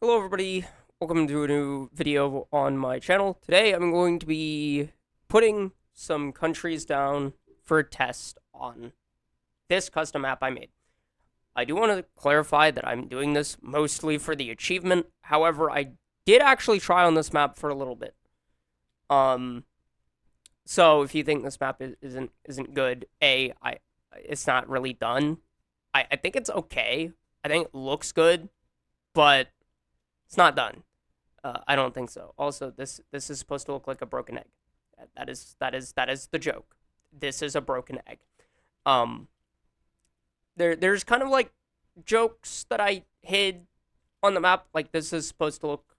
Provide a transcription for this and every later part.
Hello everybody, welcome to a new video on my channel. Today I'm going to be putting some countries down for a test on this custom map I made. I do want to clarify that I'm doing this mostly for the achievement. However, I did actually try on this map for a little bit. So if you think this map isn't good, it's not really done. I think it's okay. I think it looks good, but it's not done. I don't think so. Also, this is supposed to look like a broken egg. That is the joke. This is a broken egg. Um, there's kind of like jokes that I hid on the map. Like this is supposed to look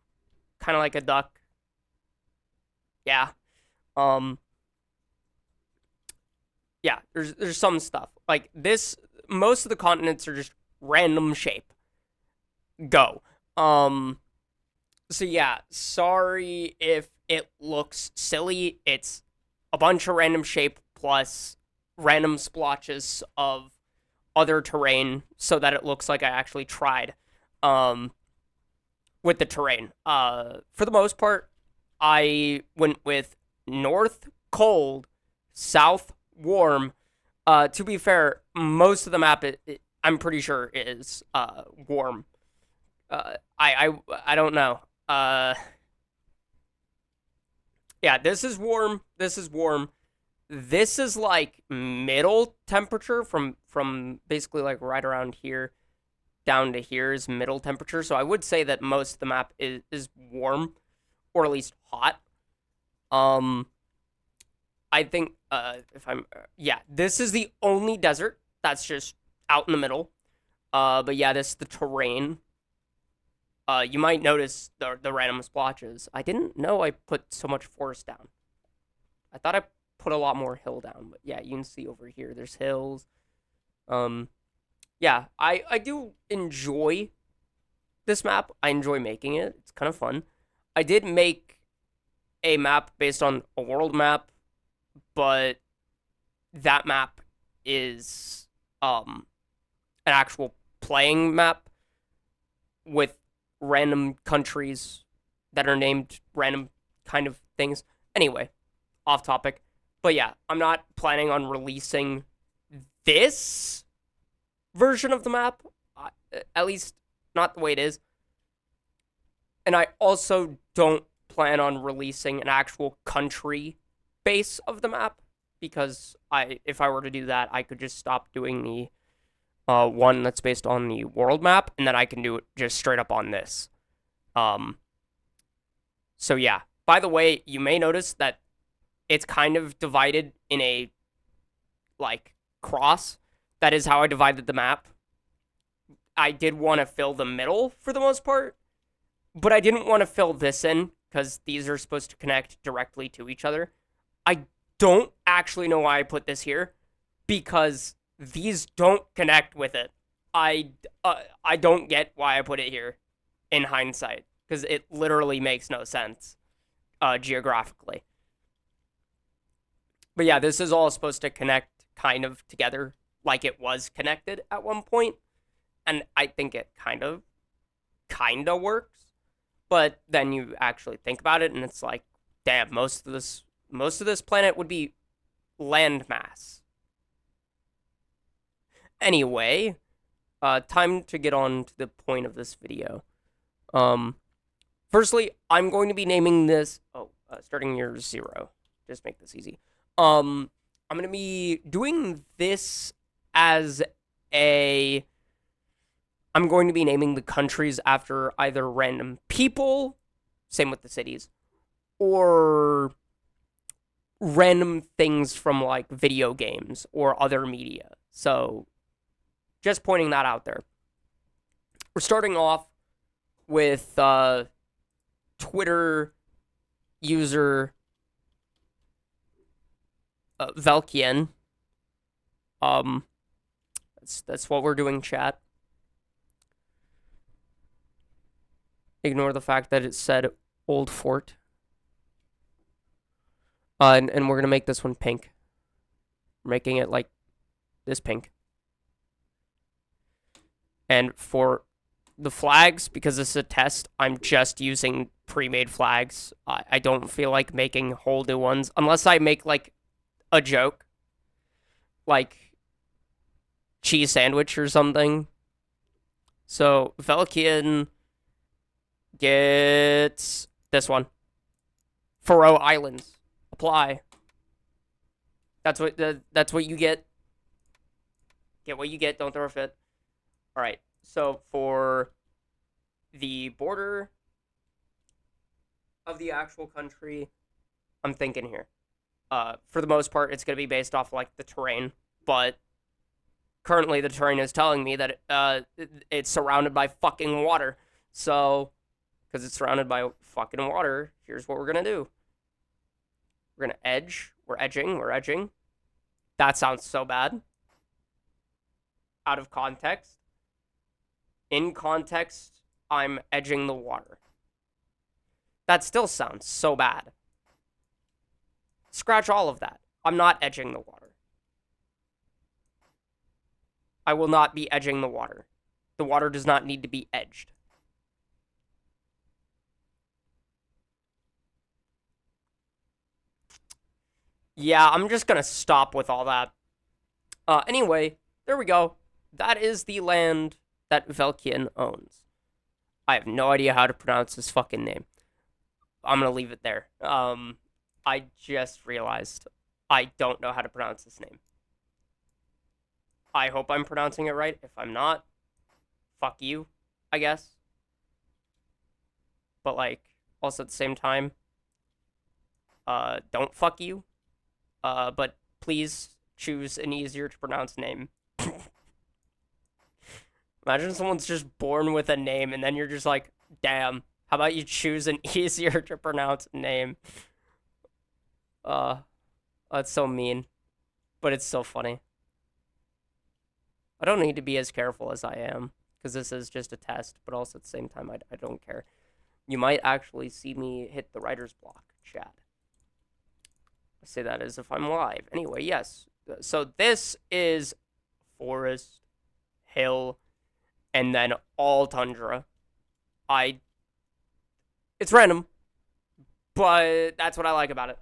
kind of like a duck. Yeah. Um. Yeah. There's some stuff like this. Most of the continents are just random shape. Go. So yeah, sorry if it looks silly. It's a bunch of random shape plus random splotches of other terrain so that it looks like I actually tried um with the terrain. For the most part, I went with north cold, south warm. To be fair, most of the map I'm pretty sure is warm. I don't know. Yeah, this is warm. This is warm. This is like middle temperature from basically like right around here down to here is middle temperature. So I would say that most of the map is warm or at least hot. Um I think if I'm yeah, this is the only desert that's just out in the middle. But yeah, this is the terrain. You might notice the random splotches. I didn't know I put so much forest down. I thought I put a lot more hill down, but yeah, you can see over here there's hills. Um, yeah, I do enjoy this map. I enjoy making it. It's kind of fun. I did make a map based on a world map, but that map is an actual playing map with random countries that are named random kind of things. Anyway, off topic. But yeah, I'm not planning on releasing this version of the map, at least not the way it is. And I also don't plan on releasing an actual country base of the map because if I were to do that, I could just stop doing the one that's based on the world map, and then I can do it just straight up on this. Um, so yeah. By the way, you may notice that it's kind of divided in a like cross. That is how I divided the map. I did want to fill the middle for the most part, but I didn't want to fill this in because these are supposed to connect directly to each other. I don't actually know why I put this here because these don't connect with it. I don't get why I put it here in hindsight because it literally makes no sense geographically. But yeah, this is all supposed to connect kind of together like it was connected at one point, and I think it kind of works. But then you actually think about it, and it's like, damn, most of this planet would be landmass. Anyway, time to get on to the point of this video. Um, Firstly, I'm going to be naming this. Oh, starting year 0. Just make this easy. I'm gonna be doing this as a. I'm going to be naming the countries after either random people, same with the cities, or random things from like video games or other media. So, just pointing that out there. We're starting off with Twitter user Velkian. Um, that's what we're doing, chat. Ignore the fact that it said Old Fort. And we're gonna make this one pink. We're making it like this pink. And for the flags, because this is a test, I'm just using pre-made flags. I don't feel like making whole new ones unless I make like a joke, like cheese sandwich or something. So Velkian gets this one. Faroe Islands. Apply. That's what you get. Get what you get. Don't throw a fit. All right. So for the border of the actual country, I'm thinking here. For the most part, it's gonna be based off like the terrain, but currently the terrain is telling me that it's surrounded by fucking water. So, because it's surrounded by fucking water, here's what we're gonna do. We're gonna edge. We're edging. We're edging. That sounds so bad. Out of context. In context, I'm edging the water. That still sounds so bad. Scratch all of that. I'm not edging the water. I will not be edging the water. The water does not need to be edged. Yeah, I'm just gonna stop with all that. Anyway, there we go. That is the land that Velkian owns. I have no idea how to pronounce his fucking name. I'm gonna leave it there. I just realized I don't know how to pronounce his name. I hope I'm pronouncing it right. If I'm not, fuck you, I guess. But like, also at the same time, don't fuck you. But please choose an easier to pronounce name. Imagine someone's just born with a name and then you're just like, damn, how about you choose an easier to pronounce name? That's so mean, but it's so funny. I don't need to be as careful as I am, because this is just a test, but also at the same time, I don't care. You might actually see me hit the writer's block, chat. I say that as if I'm live. Anyway, yes. So this is forest, hill, and then all tundra. It's random, but that's what I like about it.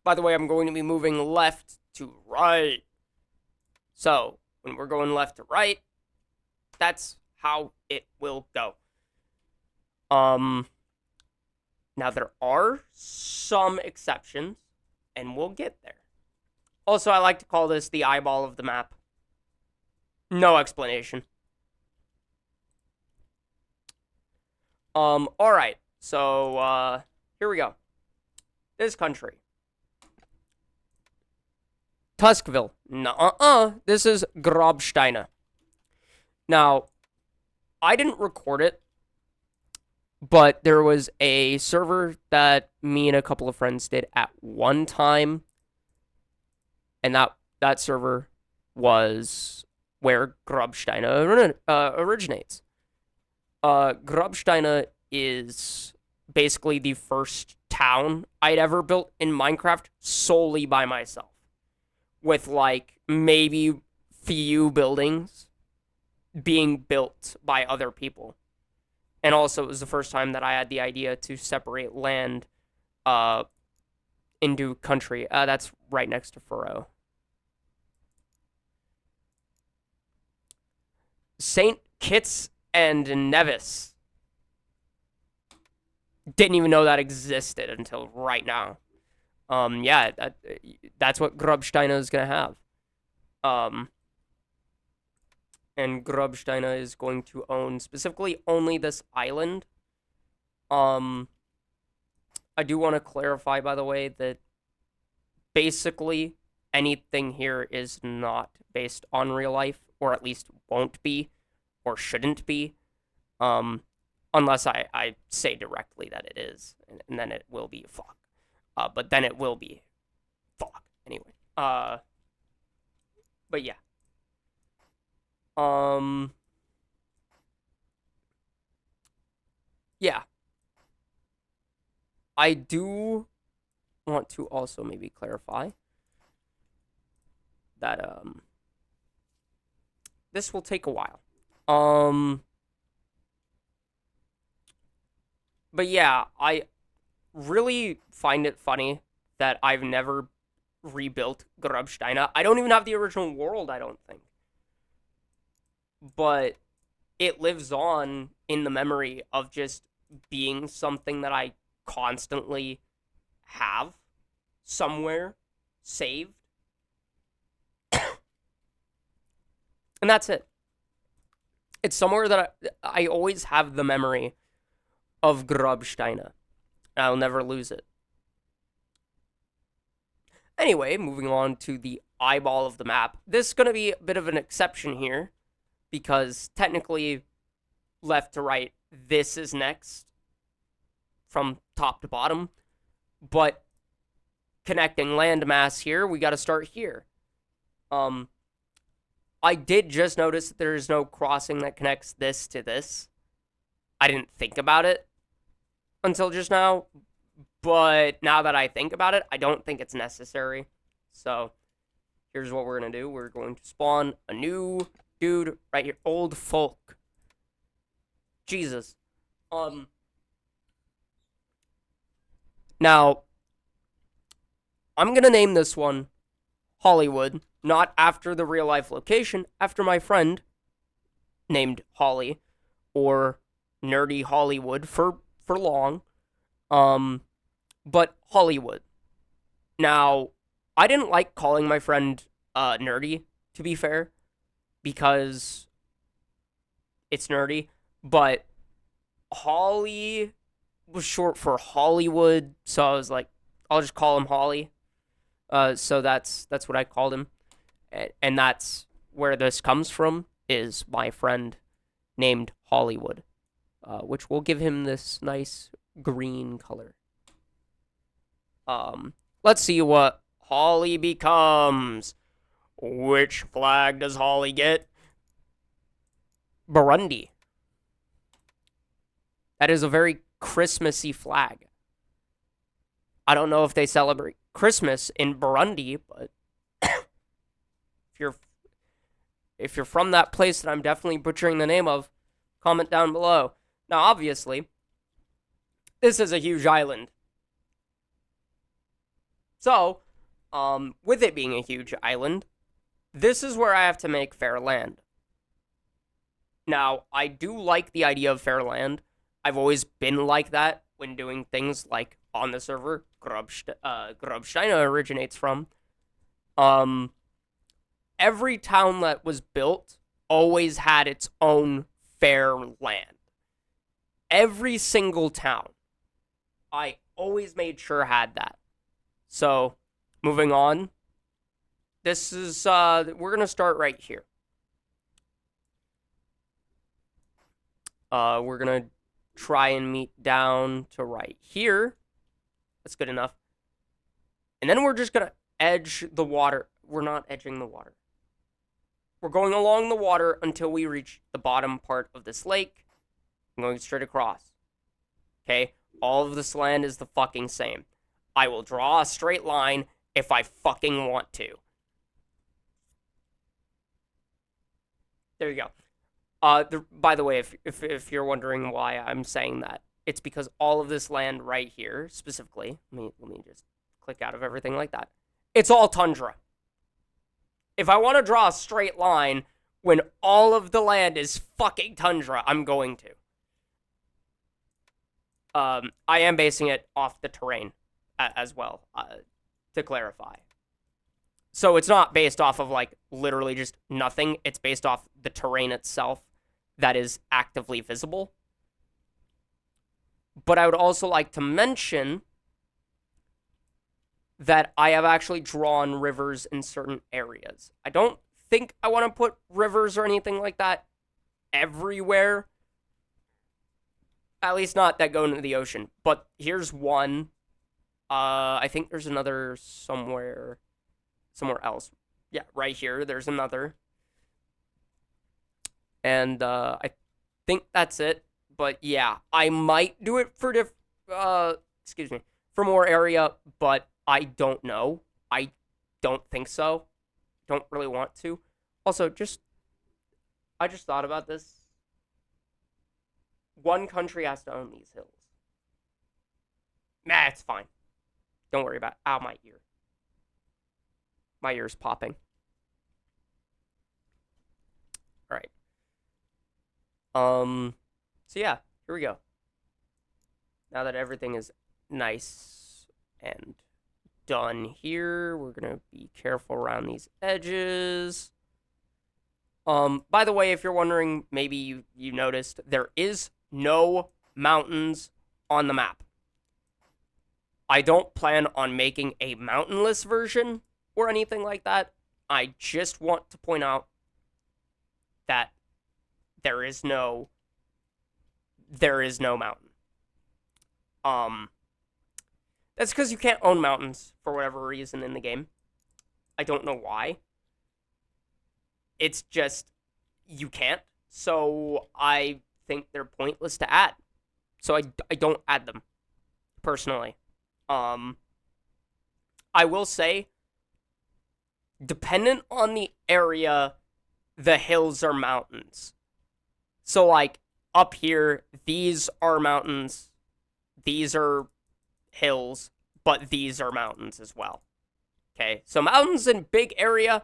By the way, I'm going to be moving left to right. So, when we're going left to right, that's how it will go. Now there are some exceptions, and we'll get there. Also, I like to call this the eyeball of the map. No explanation. Alright. So, here we go. This country. Tuskville. Nuh-uh. This is Grobsteine. Now, I didn't record it, but there was a server that me and a couple of friends did at one time, and that server was where Grobsteine originates. Grobsteine is basically the first town I'd ever built in Minecraft solely by myself, with like maybe few buildings being built by other people. And also, it was the first time that I had the idea to separate land into country. That's right next to Furrow. St. Kitts and Nevis. Didn't even know that existed until right now. Yeah, that's what Grobsteine is going to have. And Grobsteine is going to own specifically only this island. I do want to clarify, by the way, that basically anything here is not based on real life, or at least won't be, or shouldn't be, unless I say directly that it is, and then it will be fuck. But then it will be fuck anyway. But yeah. Yeah. I do want to also maybe clarify that this will take a while. But yeah, I really find it funny that I've never rebuilt Grubsteina. I don't even have the original world, I don't think. But it lives on in the memory of just being something that I constantly have somewhere saved. And that's it. It's somewhere that I always have the memory of Grubsteina. I'll never lose it. Anyway, moving on to the eyeball of the map. This is going to be a bit of an exception here because technically, left to right, this is next from top to bottom. But connecting landmass here, we got to start here. I did just notice that there is no crossing that connects this to this. I didn't think about it until just now, but now that I think about it, I don't think it's necessary. So here's what we're going to do. We're going to spawn a new dude right here. Old folk. Jesus. Now, I'm going to name this one Hollywood, not after the real life location, after my friend named Holly, or Nerdy Hollywood for long. But Hollywood. Now, I didn't like calling my friend Nerdy, to be fair, because it's nerdy, but Holly was short for Hollywood, so I was like, I'll just call him Holly. So that's what I called him, and that's where this comes from, is my friend named Hollywood, which will give him this nice green color. Let's see what Holly becomes. Which flag does Holly get? Burundi. That is a very Christmassy flag. I don't know if they celebrate Christmas in Burundi, but if you're from that place that I'm definitely butchering the name of, comment down below. Now, obviously, this is a huge island. So, with it being a huge island, this is where I have to make fair land. Now, I do like the idea of fair land. I've always been like that when doing things like on the server Grubsteina originates from. Every town that was built always had its own fair land. Every single town. I always made sure had that. So, moving on. This is, we're going to start right here. We're going to try and meet down to right here. That's good enough. And then we're just going to edge the water. We're not edging the water. We're going along the water until we reach the bottom part of this lake. I'm going straight across. Okay? All of this land is the fucking same. I will draw a straight line if I fucking want to. There you go. By the way, if you're wondering why I'm saying that, it's because all of this land right here, specifically, let me just click out of everything like that. It's all tundra. If I want to draw a straight line when all of the land is fucking tundra, I'm going to. I am basing it off the terrain as well, to clarify. So it's not based off of, like, literally just nothing. It's based off the terrain itself that is actively visible. But I would also like to mention that I have actually drawn rivers in certain areas. I don't think I want to put rivers or anything like that everywhere. At least not that go into the ocean. But here's one. I think there's another somewhere else. Yeah, right here. There's another. And I think that's it. But yeah, I might do it for for more area, but I don't know. I don't think so. Don't really want to. Also, just I just thought about this. One country has to own these hills. Nah, it's fine. Don't worry about it. Ow, my ear. My ear's popping. All right. So yeah, here we go. Now that everything is nice and done here, we're gonna be careful around these edges. By the way, if you're wondering, maybe you noticed, there is no mountains on the map. I don't plan on making a mountainless version or anything like that. I just want to point out that there is no mountain. That's because you can't own mountains for whatever reason in the game. I don't know why. It's just you can't. So I think they're pointless to add. So I don't add them personally. I will say, dependent on the area, the hills are mountains. So like up here, these are mountains, these are hills, but these are mountains as well. Okay, so mountains in big area,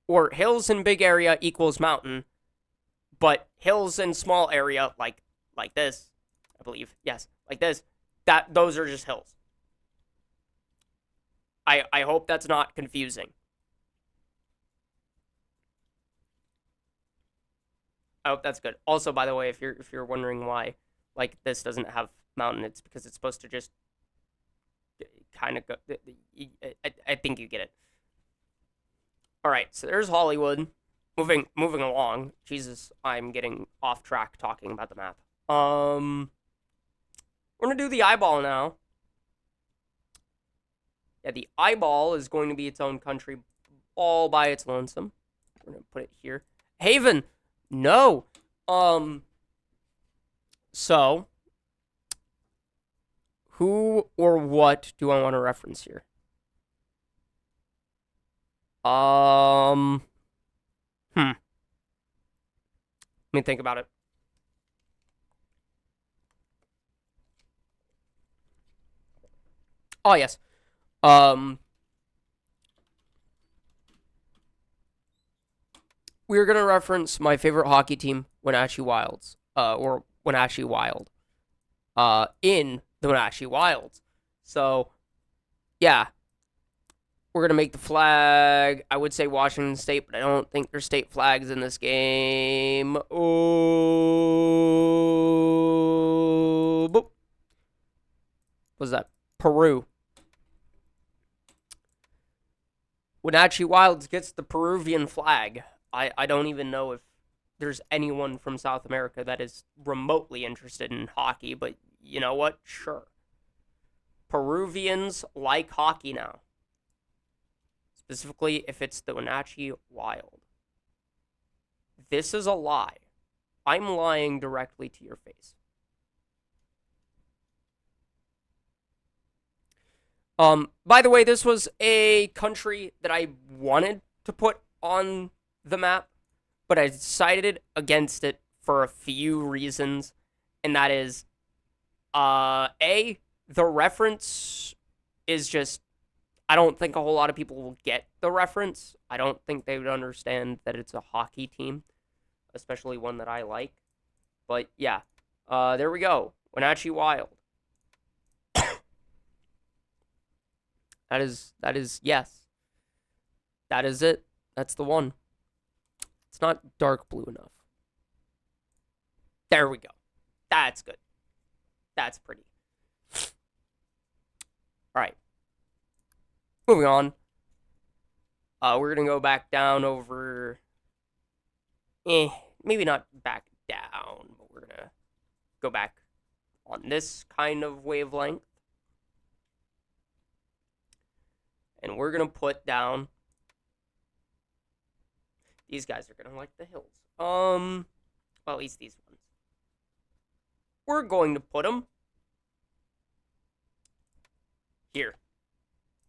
or hills in big area equals mountain, but hills in small area, like this, I believe, yes, like this, those are just hills. I hope that's not confusing. I hope that's good. Also, by the way, if you're wondering why, like, this doesn't have mountain, it's because it's supposed to just kind of go. I think you get it. All right, so there's Hollywood. Moving along. Jesus, I'm getting off track talking about the map. We're gonna do the eyeball now. Yeah, the eyeball is going to be its own country all by its lonesome. We're gonna put it here. Haven. No. So, who or what do I want to reference here? Let me think about it. Oh, yes. We're gonna reference my favorite hockey team, Wenatchee Wilds, or Wenatchee Wild, in the Wenatchee Wilds. So, yeah, we're gonna make the flag. I would say Washington State, but I don't think there's state flags in this game. Oh, boop. What's that? Peru. Wenatchee Wilds gets the Peruvian flag. I don't even know if there's anyone from South America that is remotely interested in hockey, but you know what? Sure. Peruvians like hockey now. Specifically, if it's the Wenatchee Wild. This is a lie. I'm lying directly to your face. By the way, this was a country that I wanted to put on the map, but I decided against it for a few reasons, and that is, A, the reference is just, I don't think a whole lot of people will get the reference. I don't think they would understand that it's a hockey team, especially one that I like. But yeah, there we go. Wenatchee Wild. That is, yes. That is it. That's the one. It's not dark blue enough. There we go. That's good. That's pretty. All right. Moving on. We're going to go back down over... maybe not back down, but we're going to go back on this kind of wavelength. And we're going to put down... These guys are going to like the hills. Well, at least these ones. We're going to put them here.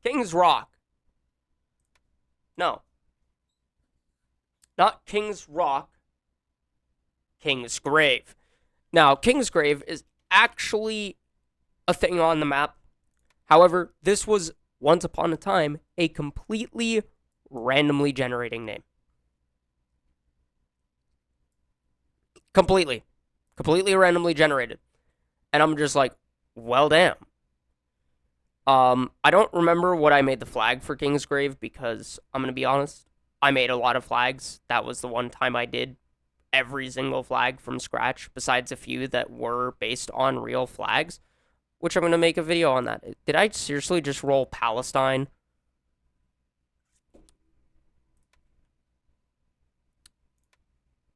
Kings Rock. No. Not Kings Rock. King's Grave. Now, King's Grave is actually a thing on the map. However, this was once upon a time a completely randomly generating name. Completely randomly generated. And I'm just like, well, damn. I don't remember what I made the flag for King's Grave because I'm going to be honest, I made a lot of flags. That was the one time I did every single flag from scratch, besides a few that were based on real flags, which I'm going to make a video on that. Did I seriously just roll Palestine?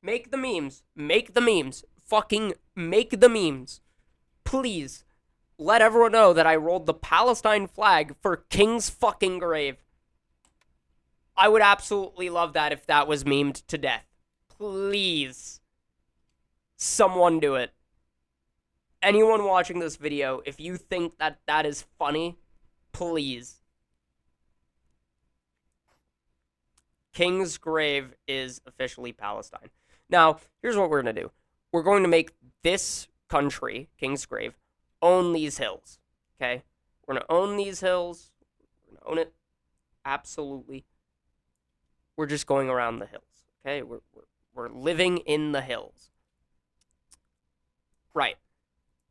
Make the memes. Make the memes. Fucking make the memes. Please. Let everyone know that I rolled the Palestine flag for King's fucking Grave. I would absolutely love that if that was memed to death. Please. Someone do it. Anyone watching this video, if you think that that is funny, please. King's Grave is officially Palestine. Now, here's what we're going to do. We're going to make this country, King's Grave, own these hills, okay? We're going to own these hills. We're going to own it. Absolutely. We're just going around the hills, okay? We're living in the hills. Right.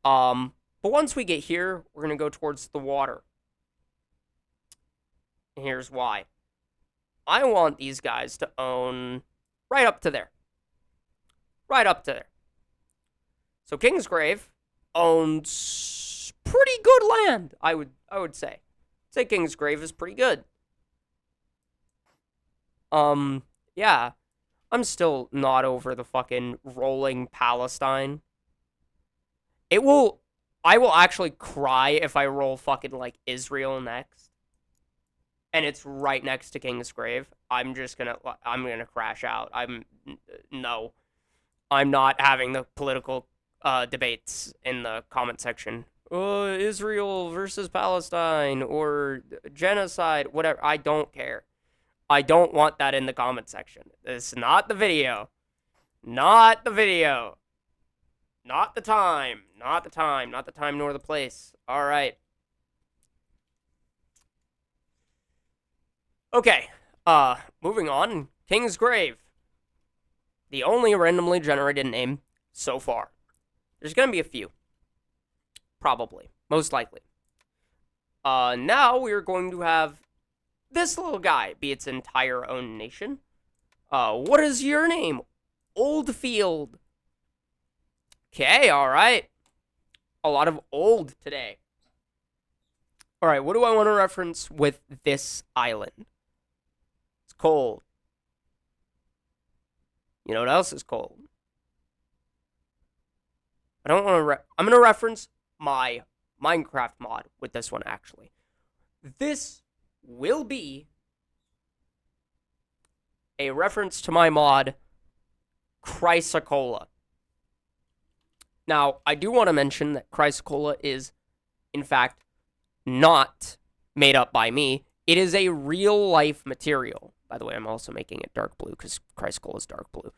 But once we get here, we're going to go towards the water. And here's why. I want these guys to own right up to there. Right up to there. So King's Grave owns pretty good land, I would say. I'd say King's Grave is pretty good. Yeah. I'm still not over the fucking rolling Palestine. I will actually cry if I roll fucking, like, Israel next. And it's right next to King's Grave. I'm gonna crash out. No. I'm not having the political debates in the comment section. Israel versus Palestine or genocide, whatever. I don't care. I don't want that in the comment section. It's not the video. Not the video. Not the time. Not the time. Not the time nor the place. All right. Okay. Moving on. King's Grave. The only randomly generated name so far. There's going to be a few. Probably. Most likely. Now we're going to have this little guy be its entire own nation. What is your name? Oldfield. Okay, alright. A lot of old today. Alright, what do I want to reference with this island? It's cold. You know what else is cold? I don't want to... I'm going to reference my Minecraft mod with this one, actually. This will be a reference to my mod, Chrysocolla. Now, I do want to mention that Chrysocolla is, in fact, not made up by me. It is a real-life material. By the way, I'm also making it dark blue because Chrysocolla is dark blue.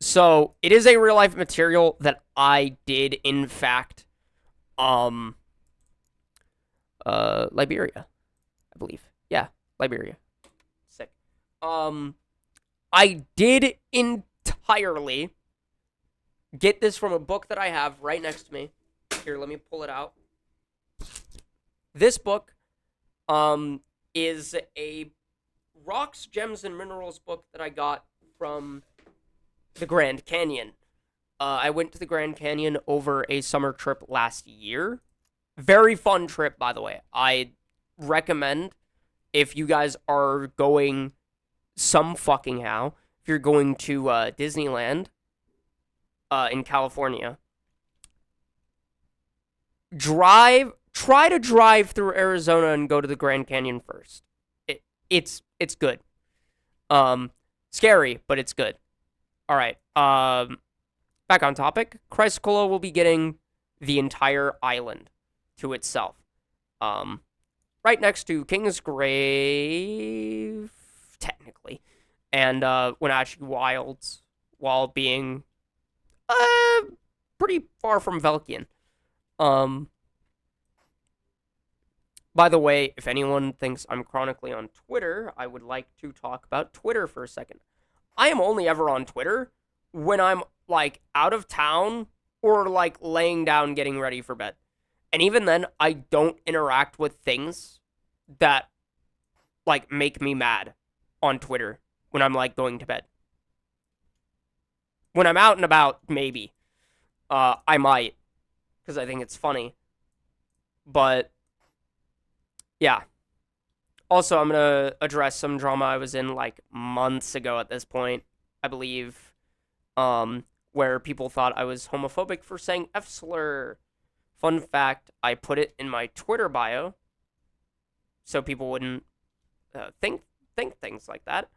So, it is a real-life material that I did, in fact, Liberia, I believe. Yeah, Liberia. Sick. I did entirely get this from a book that I have right next to me. Here, let me pull it out. This book, is a rocks, gems, and minerals book that I got from the Grand Canyon. I went to the Grand Canyon over a summer trip last year. Very fun trip, by the way. I recommend, if you guys are going some fucking how, if you're going to Disneyland in California, try to drive through Arizona and go to the Grand Canyon first. It's good. Scary, but it's good. All right. Back on topic. Chrysocolla will be getting the entire island to itself. Right next to King's Grave, technically, and Wenatchee Wilds, while being pretty far from Velkian. By the way, if anyone thinks I'm chronically on Twitter, I would like to talk about Twitter for a second. I am only ever on Twitter when I'm like out of town or like laying down getting ready for bed. And even then, I don't interact with things that like make me mad on Twitter when I'm like going to bed. When I'm out and about, maybe I might, because I think it's funny. But yeah. Also, I'm gonna address some drama I was in like months ago at this point, I believe, where people thought I was homophobic for saying F slur. Fun fact: I put it in my Twitter bio, so people wouldn't think things like that.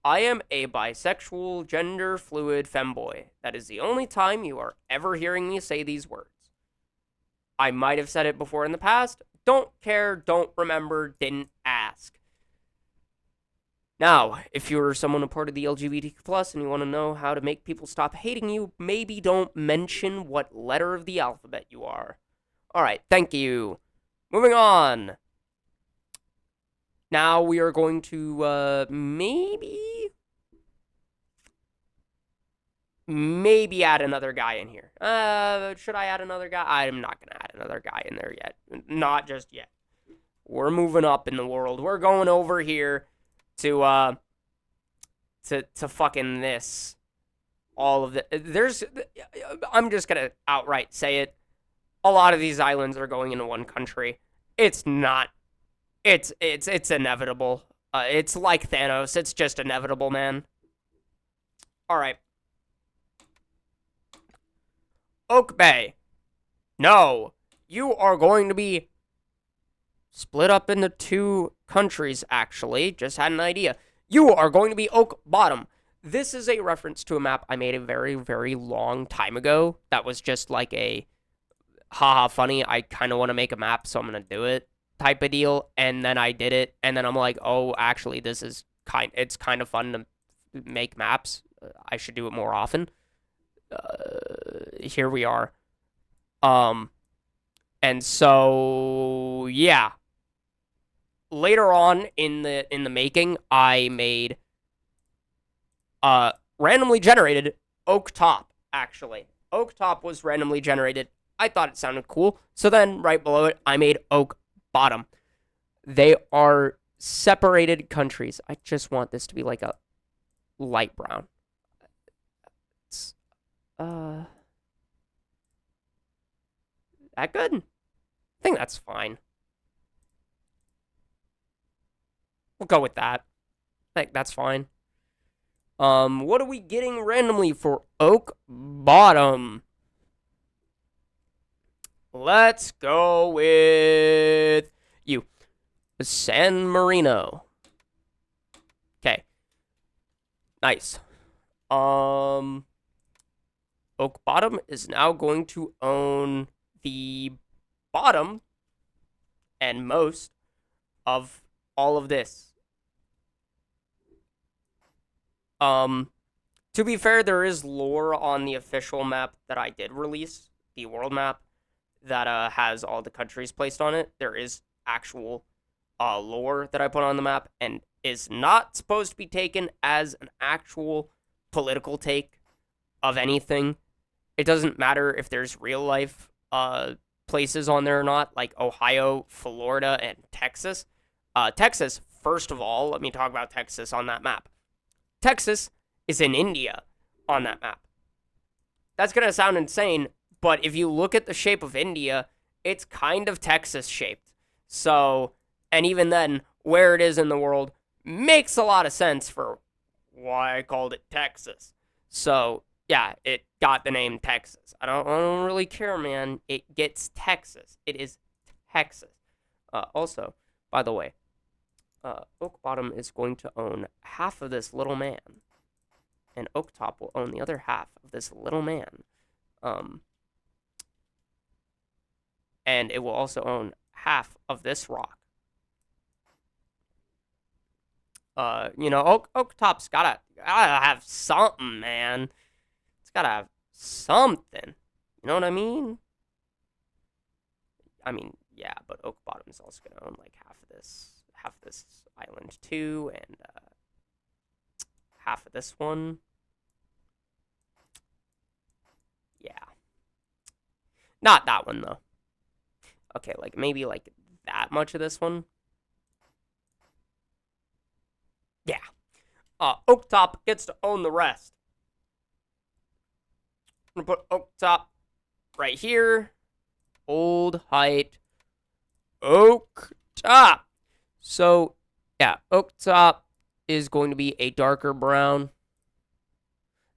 I am a bisexual, gender fluid femboy. That is the only time you are ever hearing me say these words. I might have said it before in the past. Don't care, don't remember, didn't ask. Now, if you're someone a part of the LGBTQ+, and you want to know how to make people stop hating you, maybe don't mention what letter of the alphabet you are. Alright, thank you. Moving on. Now we are going to, maybe add another guy in here. Should I add another guy? I'm not going to add another guy in there yet. Not just yet. We're moving up in the world. We're going over here to fucking this. All of the, I'm just going to outright say it. A lot of these islands are going into one country. It's not. It's inevitable. It's like Thanos. It's just inevitable, man. All right. Oak Bay. No. You are going to be split up into two countries, actually. Just had an idea. You are going to be Oak Bottom. This is a reference to a map I made a very, very long time ago. That was just like a haha funny. I kind of want to make a map, so I'm going to do it type of deal. And then I did it. And then I'm like, oh, actually, it's kind of fun to make maps. I should do it more often. Here we are. And so, yeah. Later on in the making, I made randomly generated Oak Top, actually. Oak Top was randomly generated. I thought it sounded cool. So then, right below it, I made Oak Bottom. They are separated countries. I just want this to be like a light brown. It's, that good? I think that's fine. We'll go with that. I think that's fine. What are we getting randomly for Oak Bottom? Let's go with you. San Marino. Okay. Nice. Oak Bottom is now going to own the bottom and most of all of this. To be fair, there is lore on the official map that I did release, the world map, that has all the countries placed on it. There is actual lore that I put on the map and is not supposed to be taken as an actual political take of anything. It doesn't matter if there's real life places on there or not, like Ohio, Florida, and Texas. Texas, first of all, let me talk about Texas on that map. Texas is in India on that map. That's going to sound insane, but if you look at the shape of India, it's kind of Texas shaped. So, and even then, where it is in the world makes a lot of sense for why I called it Texas. So, yeah, it got the name Texas. I don't really care, man. It gets Texas. It is Texas. Also, by the way, Oak Bottom is going to own half of this little man, and Oak Top will own the other half of this little man. And it will also own half of this rock. Oak Top's gotta have something, man. gotta have something. You know what I mean? I mean, yeah, but Oak Bottom is also gonna own like half of this island too, and half of this one. Yeah. Not that one, though. Okay, like, maybe, like, that much of this one. Yeah. Oaktop gets to own the rest. I'm gonna put Oaktop right here. Old height. Oaktop. So, yeah, Oaktop is going to be a darker brown.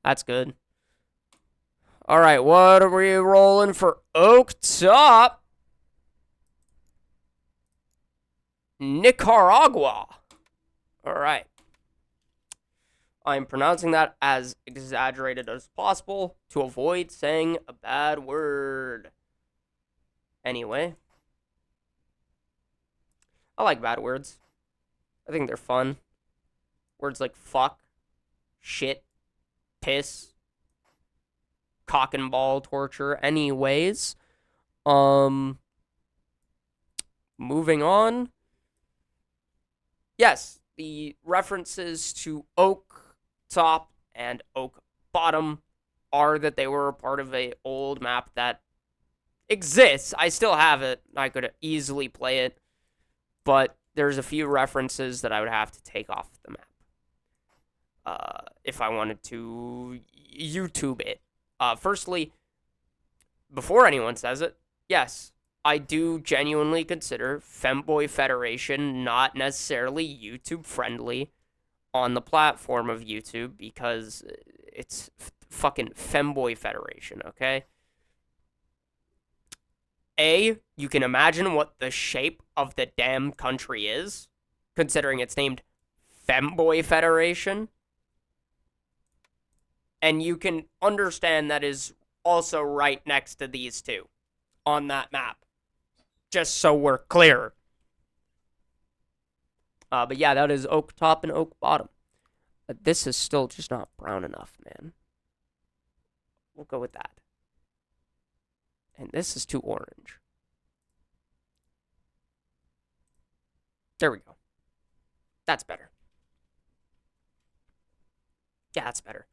That's good. All right, what are we rolling for Oaktop? Nicaragua. All right. I'm pronouncing that as exaggerated as possible to avoid saying a bad word. Anyway, I like bad words. I think they're fun. Words like fuck, shit, piss, cock and ball torture. Anyways, moving on. Yes, the references to Oak Top and Oak Bottom are that they were a part of a old map that exists. I still have it. I could easily play it, but there's a few references that I would have to take off the map if I wanted to YouTube it. Firstly, before anyone says it, yes, I do genuinely consider Femboy Federation not necessarily YouTube friendly on the platform of YouTube because it's fucking Femboy Federation, okay? You can imagine what the shape of the damn country is, considering it's named Femboy Federation. And you can understand that is also right next to these two on that map. Just so we're clear. But yeah, that is Oak Top and Oak Bottom. This is still just not brown enough, man. We'll go with that. And this is too orange. There we go. That's better. Yeah, that's better.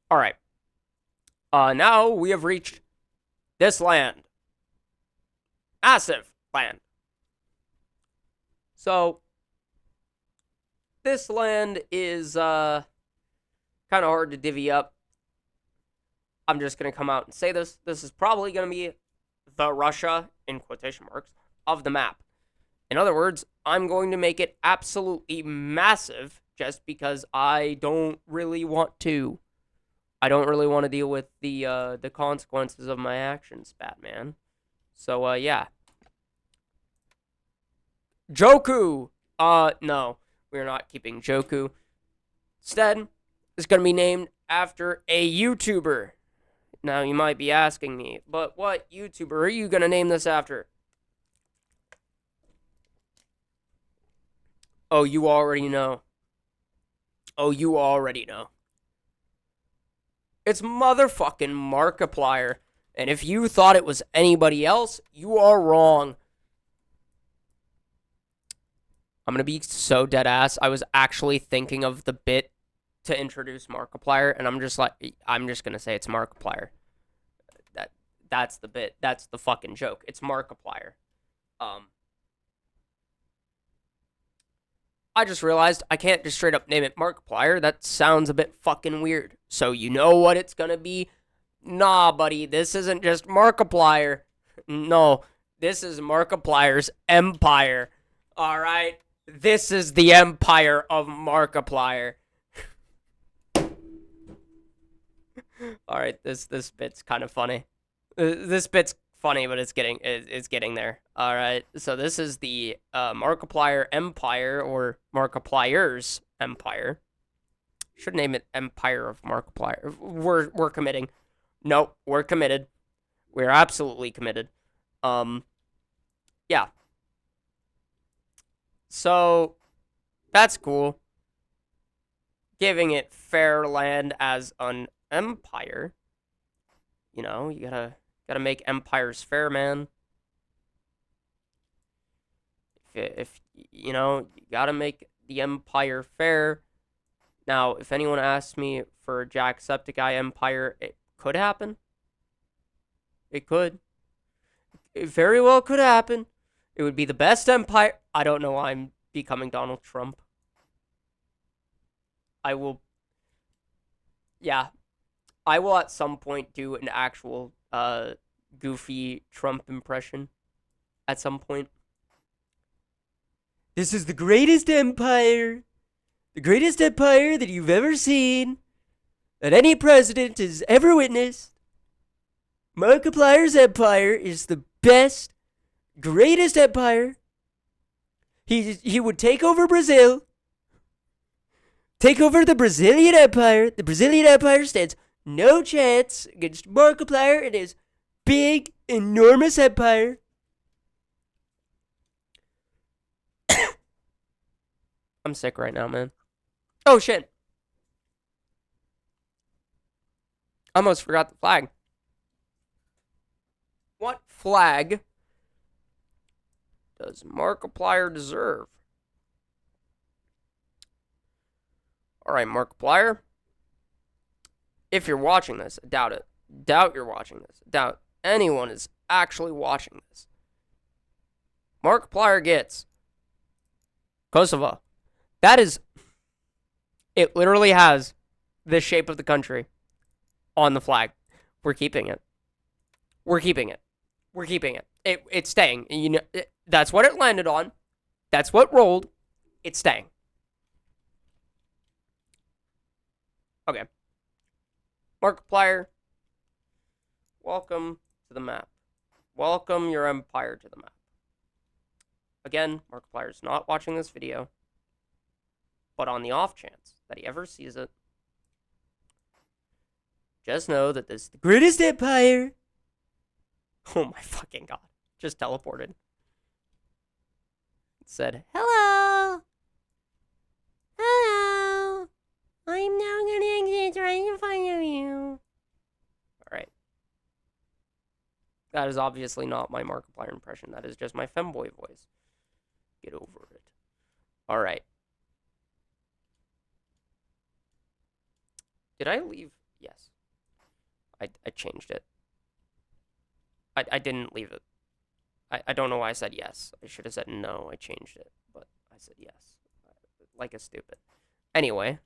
All right. Now we have reached this land. Massive land. So, this land is kind of hard to divvy up. I'm just going to come out and say this. This is probably going to be the Russia, in quotation marks, of the map. In other words, I'm going to make it absolutely massive just because I don't really want to. I don't really want to deal with the consequences of my actions, Batman. So, yeah. Joku! No. We're not keeping Joku. Instead, it's going to be named after a YouTuber. Now, you might be asking me, but what YouTuber are you going to name this after? Oh, you already know. Oh, you already know. It's motherfucking Markiplier. And if you thought it was anybody else, you are wrong. I'm going to be so dead ass. I was actually thinking of the bit to introduce Markiplier, and I'm just going to say it's Markiplier. That's the bit. That's the fucking joke. It's Markiplier. I just realized I can't just straight up name it Markiplier. That sounds a bit fucking weird. So you know what it's gonna be? Nah, buddy, this isn't just Markiplier. No, this is Markiplier's empire. Alright? This is the empire of Markiplier. Alright, this bit's kind of funny. This bit's funny, but it's getting there. All right, so this is the Markiplier Empire, or Markiplier's Empire. Should name it Empire of Markiplier. We're committing. Nope, we're committed. We're absolutely committed. Yeah. So that's cool. Giving it fair land as an empire, you know, you gotta make empires fair, man. If you know, you gotta make the empire fair. Now, if anyone asks me for a Jacksepticeye empire, it could happen. It could. It very well could happen. It would be the best empire. I don't know why I'm becoming Donald Trump. I will. Yeah, I will at some point do an actual goofy Trump impression. At some point. This is the greatest empire. The greatest empire that you've ever seen. That any president has ever witnessed. Markiplier's empire is the best, greatest empire. He would take over Brazil. Take over the Brazilian Empire. The Brazilian Empire stands no chance against Markiplier and his big, enormous empire. I'm sick right now, man. Oh, shit. I almost forgot the flag. What flag does Markiplier deserve? Alright, Markiplier. If you're watching this, I doubt it. Doubt you're watching this. Doubt anyone is actually watching this. Markiplier gets Kosovo. That is... It literally has the shape of the country on the flag. We're keeping it. We're keeping it. We're keeping it. It's staying. You know, that's what it landed on. That's what rolled. It's staying. Okay. Markiplier, welcome to the map. Welcome your empire to the map. Again, Markiplier's not watching this video, but on the off chance that he ever sees it, just know that this is the greatest empire. Oh my fucking god. Just teleported. It said, hello. Hello. I'm now gonna exit right in front of you. Alright. That is obviously not my Markiplier impression. That is just my femboy voice. Get over it. Alright. Did I leave? Yes. I changed it. I didn't leave it. I don't know why I said yes. I should have said no. I changed it. But I said yes. Like a stupid. Anyway.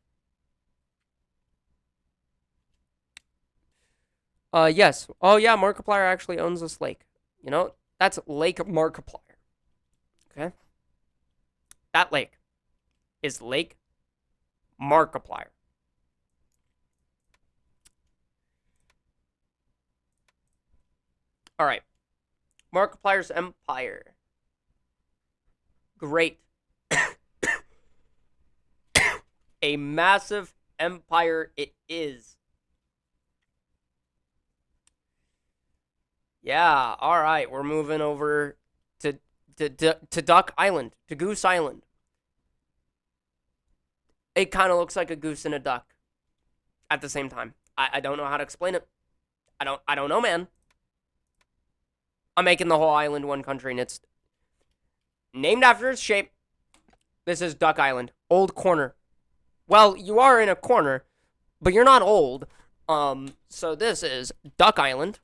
Yes. Oh, yeah, Markiplier actually owns this lake. You know, that's Lake Markiplier. Okay? That lake is Lake Markiplier. Alright. Markiplier's empire. Great. A massive empire it is. Yeah, alright. We're moving over to Duck Island. To Goose Island. It kind of looks like a goose and a duck. At the same time. I don't know how to explain it. I don't know, man. I'm making the whole island one country, and it's named after its shape. This is Duck Island. Old corner. Well, you are in a corner, but you're not old. So this is Duck Island.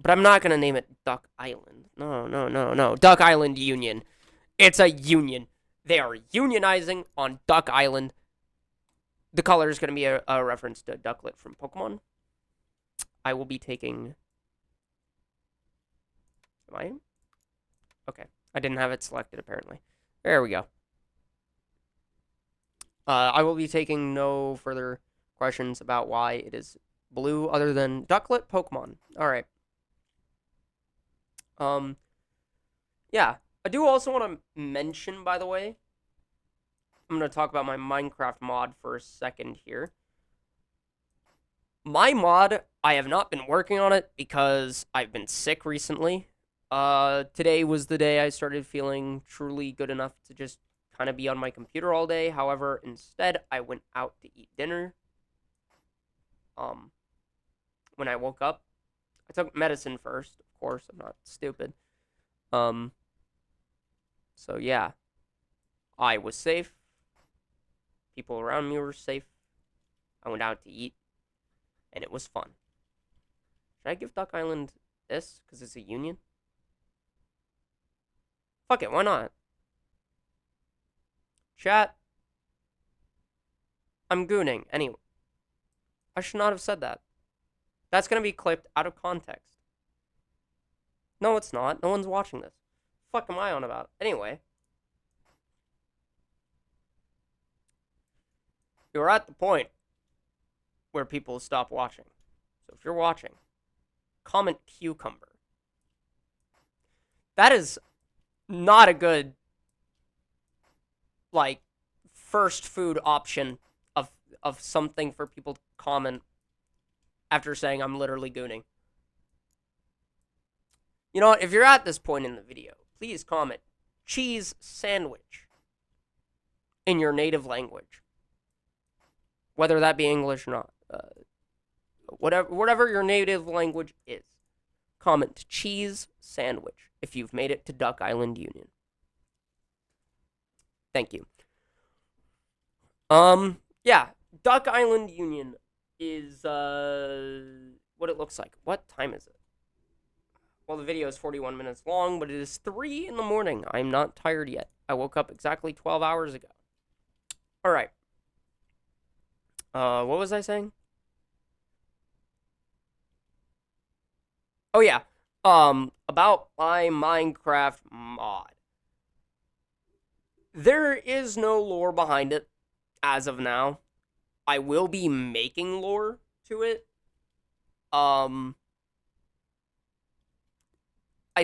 But I'm not going to name it Duck Island. No. Duck Island Union. It's a union. They are unionizing on Duck Island. The color is going to be a reference to Ducklet from Pokemon. I will be taking... Am I in? Okay. I didn't have it selected, apparently. There we go. I will be taking no further questions about why it is blue other than Ducklet Pokemon. Alright. Yeah. I do also want to mention, by the way, I'm going to talk about my Minecraft mod for a second here. My mod, I have not been working on it because I've been sick recently. Today was the day I started feeling truly good enough to just kind of be on my computer all day. However, instead, I went out to eat dinner. When I woke up, I took medicine first. Of course, I'm not stupid. So yeah, I was safe. People around me were safe. I went out to eat, and it was fun. Should I give Duck Island this because it's a union? Fuck it, why not? Chat. I'm gooning. Anyway, I should not have said that. That's gonna be clipped out of context. No, it's not. No one's watching this. Fuck am I on about? Anyway. You're at the point where people stop watching. So if you're watching, comment cucumber. That is not a good, like, first food option of something for people to comment after saying I'm literally gooning. You know what? If you're at this point in the video, please comment cheese sandwich in your native language. Whether that be English or not. Whatever your native language is. Comment cheese sandwich if you've made it to Duck Island Union. Thank you. Yeah. Duck Island Union is, what it looks like. What time is it? Well, the video is 41 minutes long, but it is 3 in the morning. I'm not tired yet. I woke up exactly 12 hours ago. Alright. What was I saying? Oh, yeah. About my Minecraft mod. There is no lore behind it as of now. I will be making lore to it. I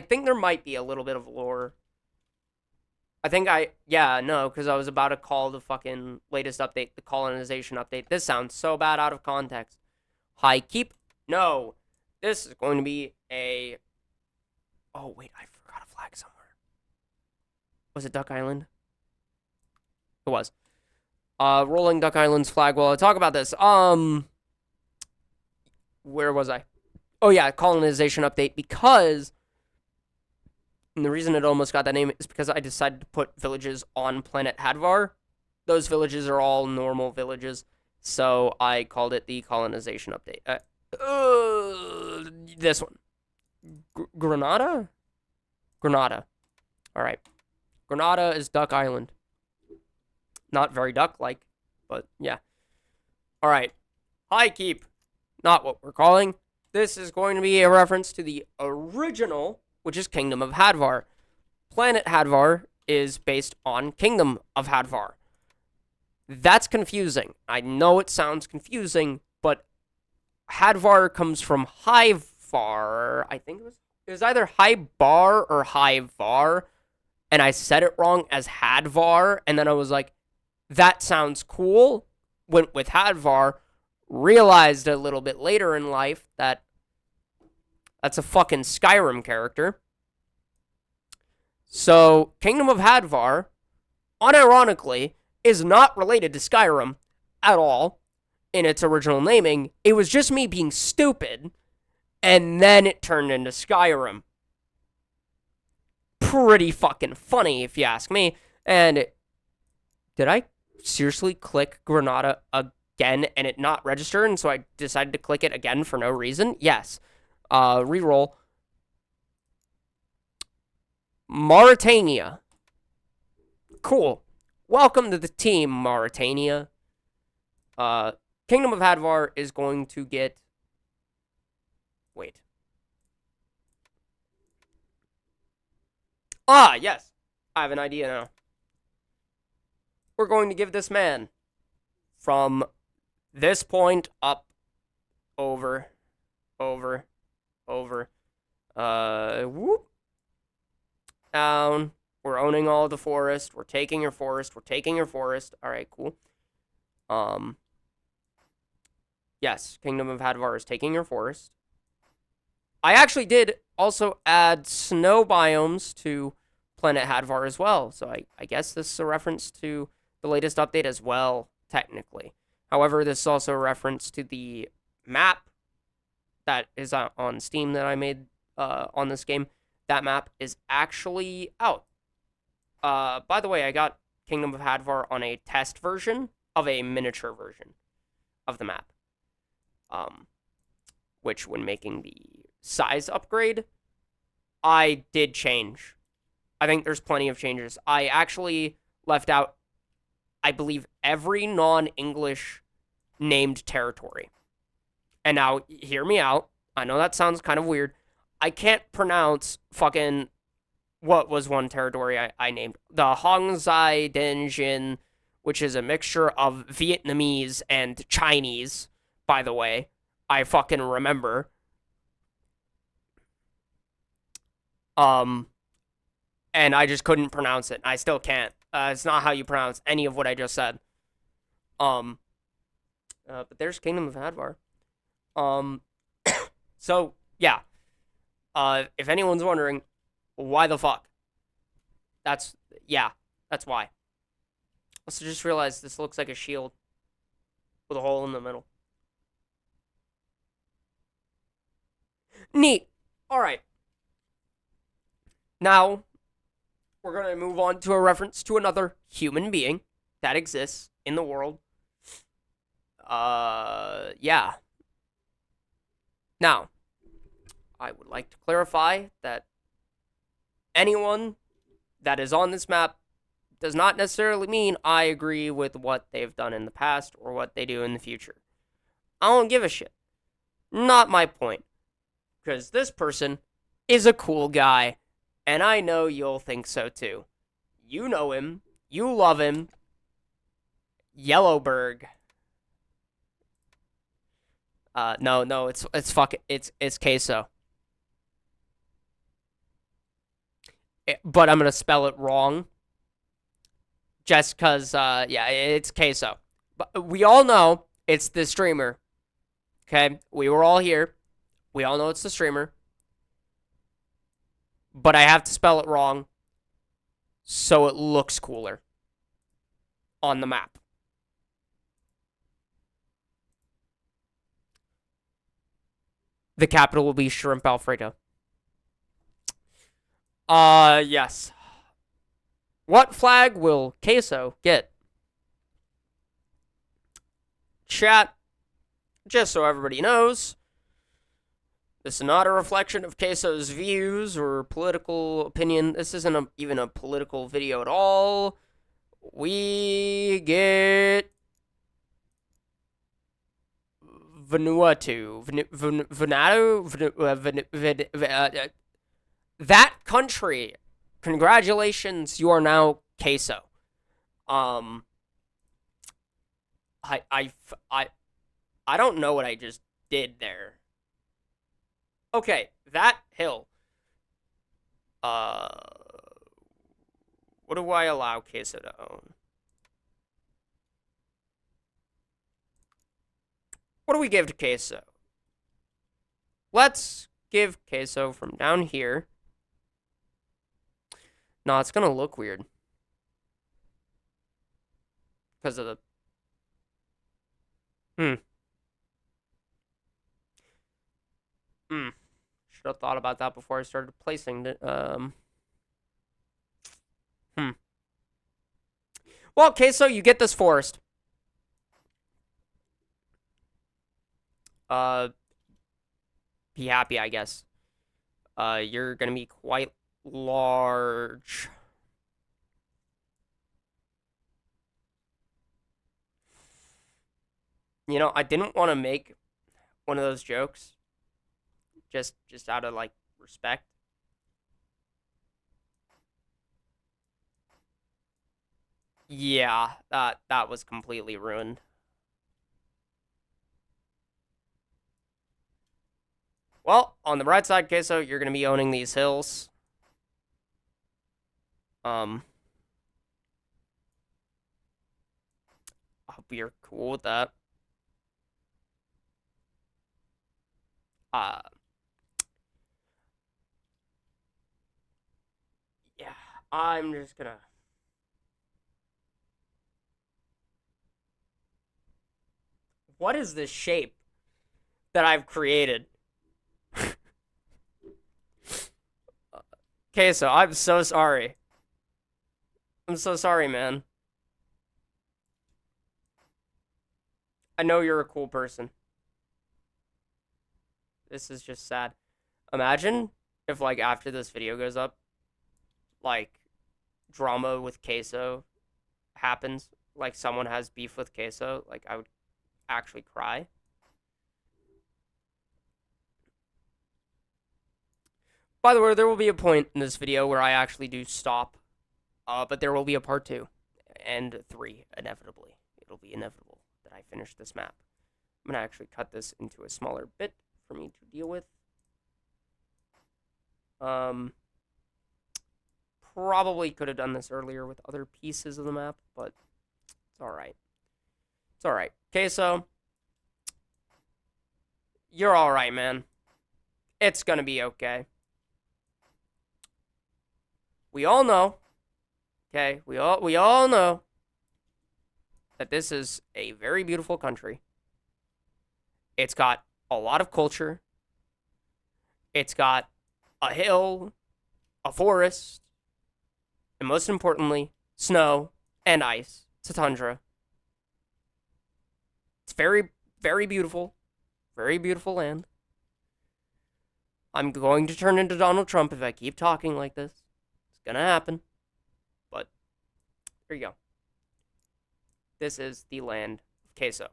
think there might be a little bit of lore. Because I was about to call the fucking latest update, the colonization update. This sounds so bad out of context. Hi, keep. No. This is going to be a. Oh, wait, I forgot a flag somewhere. Was it Duck Island? It was. Rolling Duck Island's flag while I talk about this. Where was I? Oh, yeah, colonization update, because. And the reason it almost got that name is because I decided to put villages on planet Hadvar. Those villages are all normal villages, so I called it the colonization update. This one. Granada? Granada. Alright. Granada is Duck Island. Not very duck-like, but yeah. Alright. Hi, Keep. Not what we're calling. This is going to be a reference to the original, which is Kingdom of Hadvar. Planet Hadvar is based on Kingdom of Hadvar. That's confusing. I know it sounds confusing, but Hadvar comes from Hivar. I think it was either Hybar or Hivar, and I said it wrong as Hadvar, and then I was like, that sounds cool. Went with Hadvar, realized a little bit later in life that that's a fucking Skyrim character. So, Kingdom of Hadvar, unironically, is not related to Skyrim at all in its original naming. It was just me being stupid, and then it turned into Skyrim. Pretty fucking funny, if you ask me. And did I seriously click Granada again and it not register? And so I decided to click it again for no reason? Yes. Reroll. Mauritania. Cool. Welcome to the team, Mauritania. Kingdom of Hadvar is going to get... Wait. Ah, yes. I have an idea now. We're going to give this man from this point up, over, whoop, down. We're owning all of the forest. We're taking your forest. We're taking your forest. All right, cool. Yes, Kingdom of Hadvar is taking your forest. I actually did also add snow biomes to Planet Hadvar as well. So I guess this is a reference to the latest update as well, technically. However, this is also a reference to the map that is on Steam that I made on this game. That map is actually out. By the way, I got Kingdom of Hadvar on a test version of a miniature version of the map. Which when making the size upgrade, I did change. I think there's plenty of changes. I actually left out, I believe, every non-English named territory. And now, hear me out. I know that sounds kind of weird. I can't pronounce fucking what was one territory I named. The Hong Zai Denjin, which is a mixture of Vietnamese and Chinese, by the way. I fucking remember. And I just couldn't pronounce it. I still can't. It's not how you pronounce any of what I just said. But there's Kingdom of Hadvar. So, yeah. If anyone's wondering, why the fuck? That's why. Also, just realized this looks like a shield with a hole in the middle. Neat. All right. Now, we're going to move on to a reference to another human being that exists in the world. Yeah. Now, I would like to clarify that anyone that is on this map does not necessarily mean I agree with what they've done in the past or what they do in the future. I don't give a shit. Not my point. Because this person is a cool guy, and I know you'll think so too. You know him. You love him. Yellowberg. No, it's queso. But I'm gonna spell it wrong. Just cause, yeah, it's queso. But we all know it's the streamer. Okay, we were all here. We all know it's the streamer. But I have to spell it wrong so it looks cooler on the map. The capital will be Shrimp Alfredo. Yes. What flag will Queso get? Chat, just so everybody knows, this is not a reflection of Queso's views or political opinion. This isn't even a political video at all. We get Vanuatu. That country. Congratulations, you are now Queso. I don't know what I just did there. Okay, that hill. What do I allow Queso to own? What do we give to Queso? Let's give Queso from down here. No, it's gonna look weird. Because of the... Should have thought about that before I started placing it. Well, Queso, you get this forest. Be happy, I guess. You're gonna be quite large. You know, I didn't want to make one of those jokes. Just out of, like, respect. Yeah, that was completely ruined. Well, on the bright side, Queso, you're going to be owning these hills. I hope you're cool with that. Yeah. I'm just gonna... What is this shape that I've created? Okay, so I'm so sorry. I'm so sorry, man. I know you're a cool person. This is just sad. Imagine if, like, after this video goes up, like, drama with Queso happens. Like, someone has beef with Queso. Like, I would actually cry. By the way, there will be a point in this video where I actually do stop. But there will be a part 2 and 3, inevitably. It'll be inevitable that I finish this map. I'm going to actually cut this into a smaller bit for me to deal with. Probably could have done this earlier with other pieces of the map, but it's alright. It's alright. Okay, so you're alright, man. It's gonna be okay. We all know, okay, we all know that this is a very beautiful country. It's got a lot of culture. It's got a hill, a forest, and most importantly, snow and ice. It's a tundra. It's very, very beautiful. Very beautiful land. I'm going to turn into Donald Trump if I keep talking like this. It's gonna happen. But there you go. This is the land of Queso.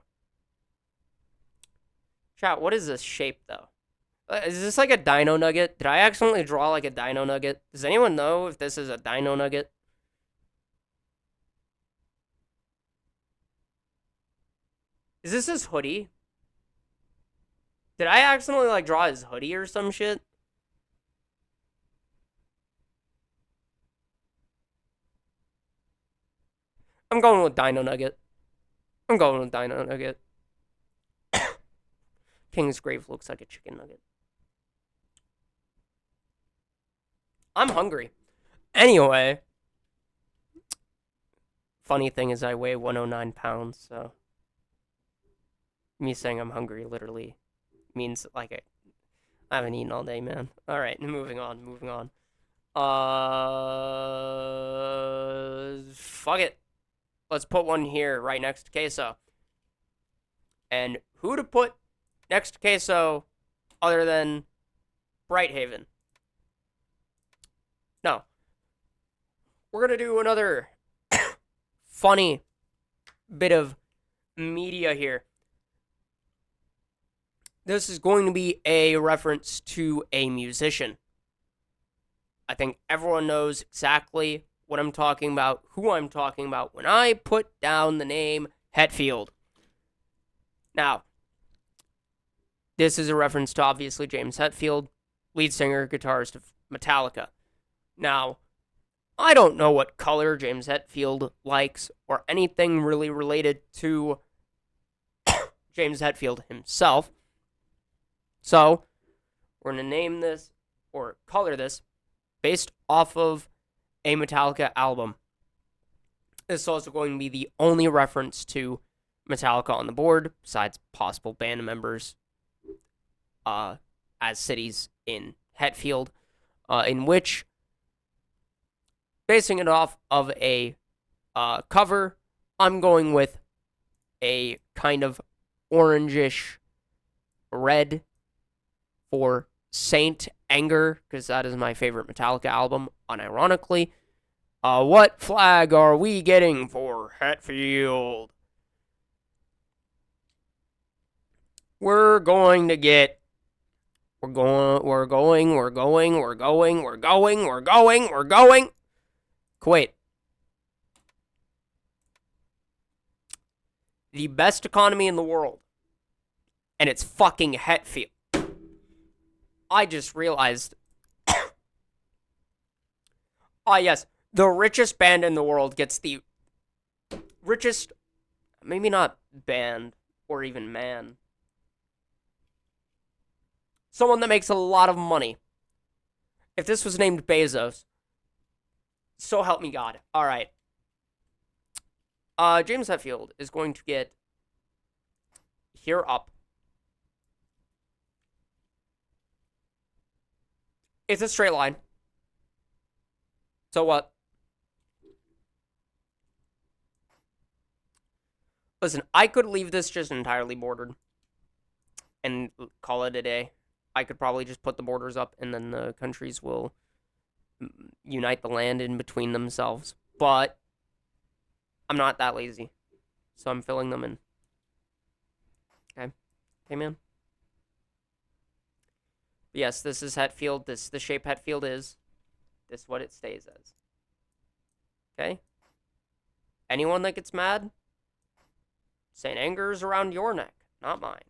Chat, what is this shape, though? Is this like a dino nugget? Did I accidentally draw like a dino nugget? Does anyone know if this is a dino nugget? Is this his hoodie? Did I accidentally like draw his hoodie or some shit? I'm going with dino nugget. I'm going with dino nugget. King's Grave looks like a chicken nugget. I'm hungry. Anyway. Funny thing is I weigh 109 pounds, so... Me saying I'm hungry literally means, like, I haven't eaten all day, man. Alright, moving on. Fuck it. Let's put one here right next to Queso. And who to put next to Queso other than Brighthaven? No. We're going to do another funny bit of media here. This is going to be a reference to a musician. I think everyone knows exactly what I'm talking about, who I'm talking about, when I put down the name Hetfield. Now, this is a reference to, obviously, James Hetfield, lead singer, guitarist of Metallica. Now, I don't know what color James Hetfield likes or anything really related to James Hetfield himself. So, we're going to name this, or color this, based off of a Metallica album. This is also going to be the only reference to Metallica on the board, besides possible band members as cities in Hetfield, in which, basing it off of a cover, I'm going with a kind of orangish red for Saint Anger, because that is my favorite Metallica album, unironically. What flag are we getting for Hetfield? We're going Kuwait. The best economy in the world. And it's fucking Hetfield. I just realized. Yes. The richest band in the world gets the richest, maybe not band or even man. Someone that makes a lot of money. If this was named Bezos, So help me God. All right. James Hetfield is going to get here up. It's a straight line. So what? Listen, I could leave this just entirely bordered and call it a day. I could probably just put the borders up and then the countries will unite the land in between themselves. But I'm not that lazy. So I'm filling them in. Okay. Okay, man. But yes, this is Hetfield. This the shape Hetfield is. This is what it stays as. Okay? Anyone that gets mad, St. Anger is around your neck, not mine.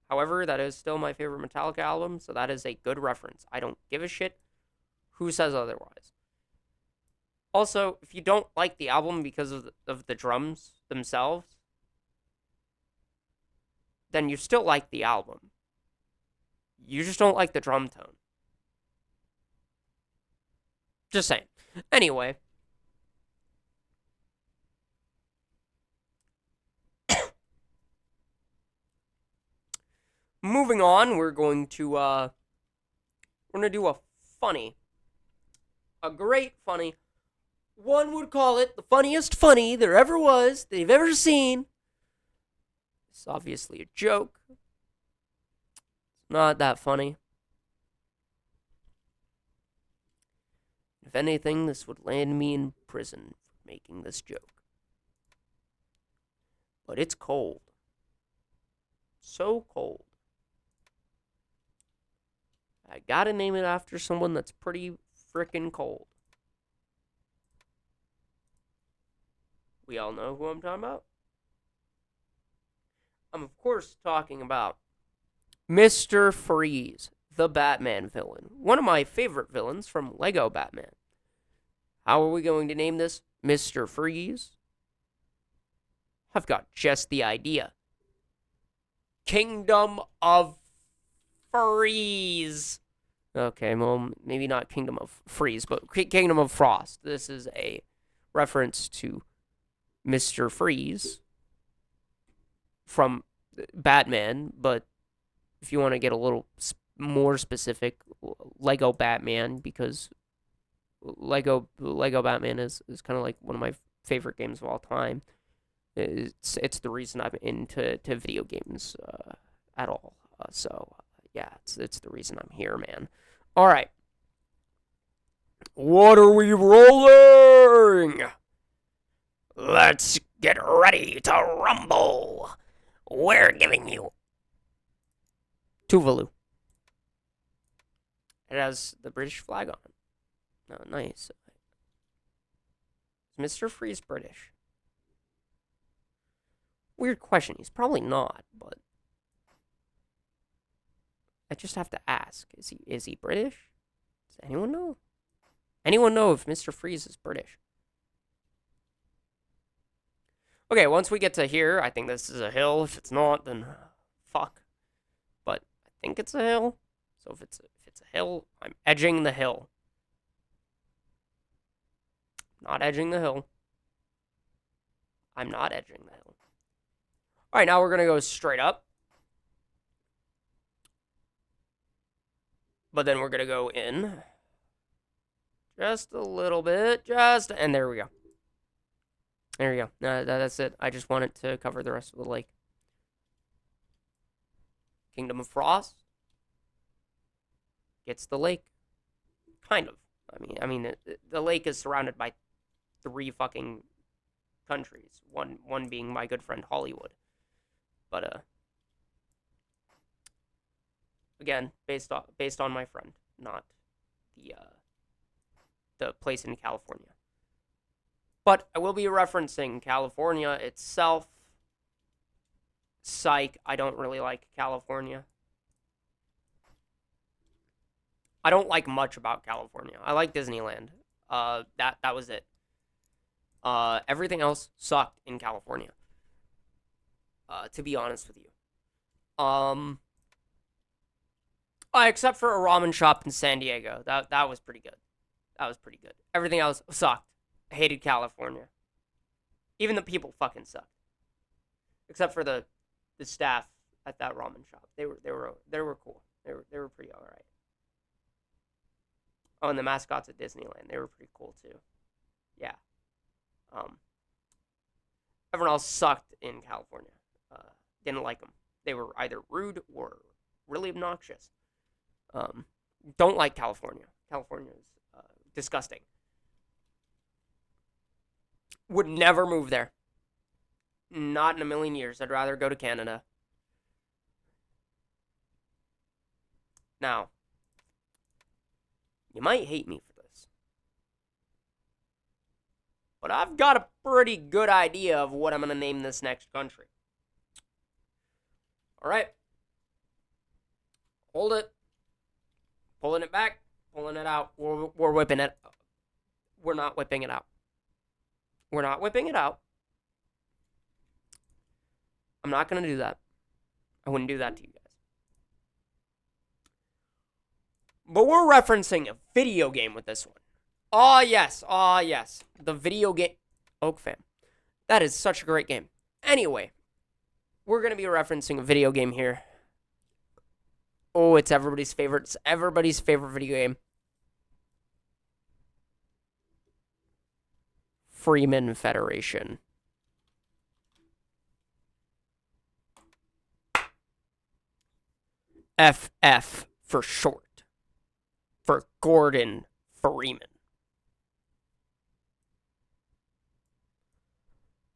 However, that is still my favorite Metallica album, so that is a good reference. I don't give a shit who says otherwise. Also, if you don't like the album because of the drums themselves, then you still like the album. You just don't like the drum tone. Just saying. Anyway. Moving on, we're going to do a funny. A great funny. One would call it the funniest funny there ever was, they've ever seen. It's obviously a joke. It's not that funny. If anything, this would land me in prison for making this joke. But it's cold. So cold. I gotta name it after someone that's pretty frickin' cold. We all know who I'm talking about. I'm, of course, talking about Mr. Freeze, the Batman villain. One of my favorite villains from Lego Batman. How are we going to name this? Mr. Freeze? I've got just the idea. Kingdom of Freeze. Okay, well, maybe not Kingdom of Freeze, but Kingdom of Frost. This is a reference to Mr. Freeze from Batman, but if you want to get a little more specific, Lego Batman, because Lego Batman is kind of like one of my favorite games of all time. It's the reason I'm into video games at all. So yeah, it's the reason I'm here, man. All right, what are we rolling? Let's get ready to rumble. We're giving you Tuvalu. It has the British flag on it. Oh, nice. Is Mr. Freeze British? Weird question. He's probably not, but I just have to ask. Is he British? Does anyone know? Anyone know if Mr. Freeze is British? Okay, once we get to here, I think this is a hill. If it's not, then fuck. But I think it's a hill. So if it's a hill, I'm edging the hill. Not edging the hill. I'm not edging the hill. All right, now we're going to go straight up. But then we're going to go in. Just a little bit. And there we go. There we go. That's it. I just wanted to cover the rest of the lake. Kingdom of Frost gets the lake. Kind of. I mean, the lake is surrounded by 3 fucking countries. One being my good friend Hollywood. But again, based on my friend, not the place in California. But I will be referencing California itself. Psych, I don't really like California. I don't like much about California. I like Disneyland. That was it. Everything else sucked in California. To be honest with you. Except for a ramen shop in San Diego. That was pretty good. That was pretty good. Everything else sucked. I hated California. Even the people fucking sucked. Except for the staff at that ramen shop. They were cool. They were pretty alright. Oh, and the mascots at Disneyland, they were pretty cool too. Yeah. Everyone else sucked in California. Didn't like them. They were either rude or really obnoxious. Don't like California. California is disgusting. Would never move there. Not in a million years. I'd rather go to Canada. Now, you might hate me for this, but I've got a pretty good idea of what I'm going to name this next country. All right. Hold it. Pulling it back. Pulling it out. We're whipping it. We're not whipping it out. We're not whipping it out. I'm not going to do that. I wouldn't do that to you guys. But we're referencing a video game with this one. Oh, yes. Oh, yes. The video game. Oak Fam. That is such a great game. Anyway, we're going to be referencing a video game here. Oh, it's everybody's favorite. It's everybody's favorite video game. Freeman Federation. FF for short. For Gordon Freeman.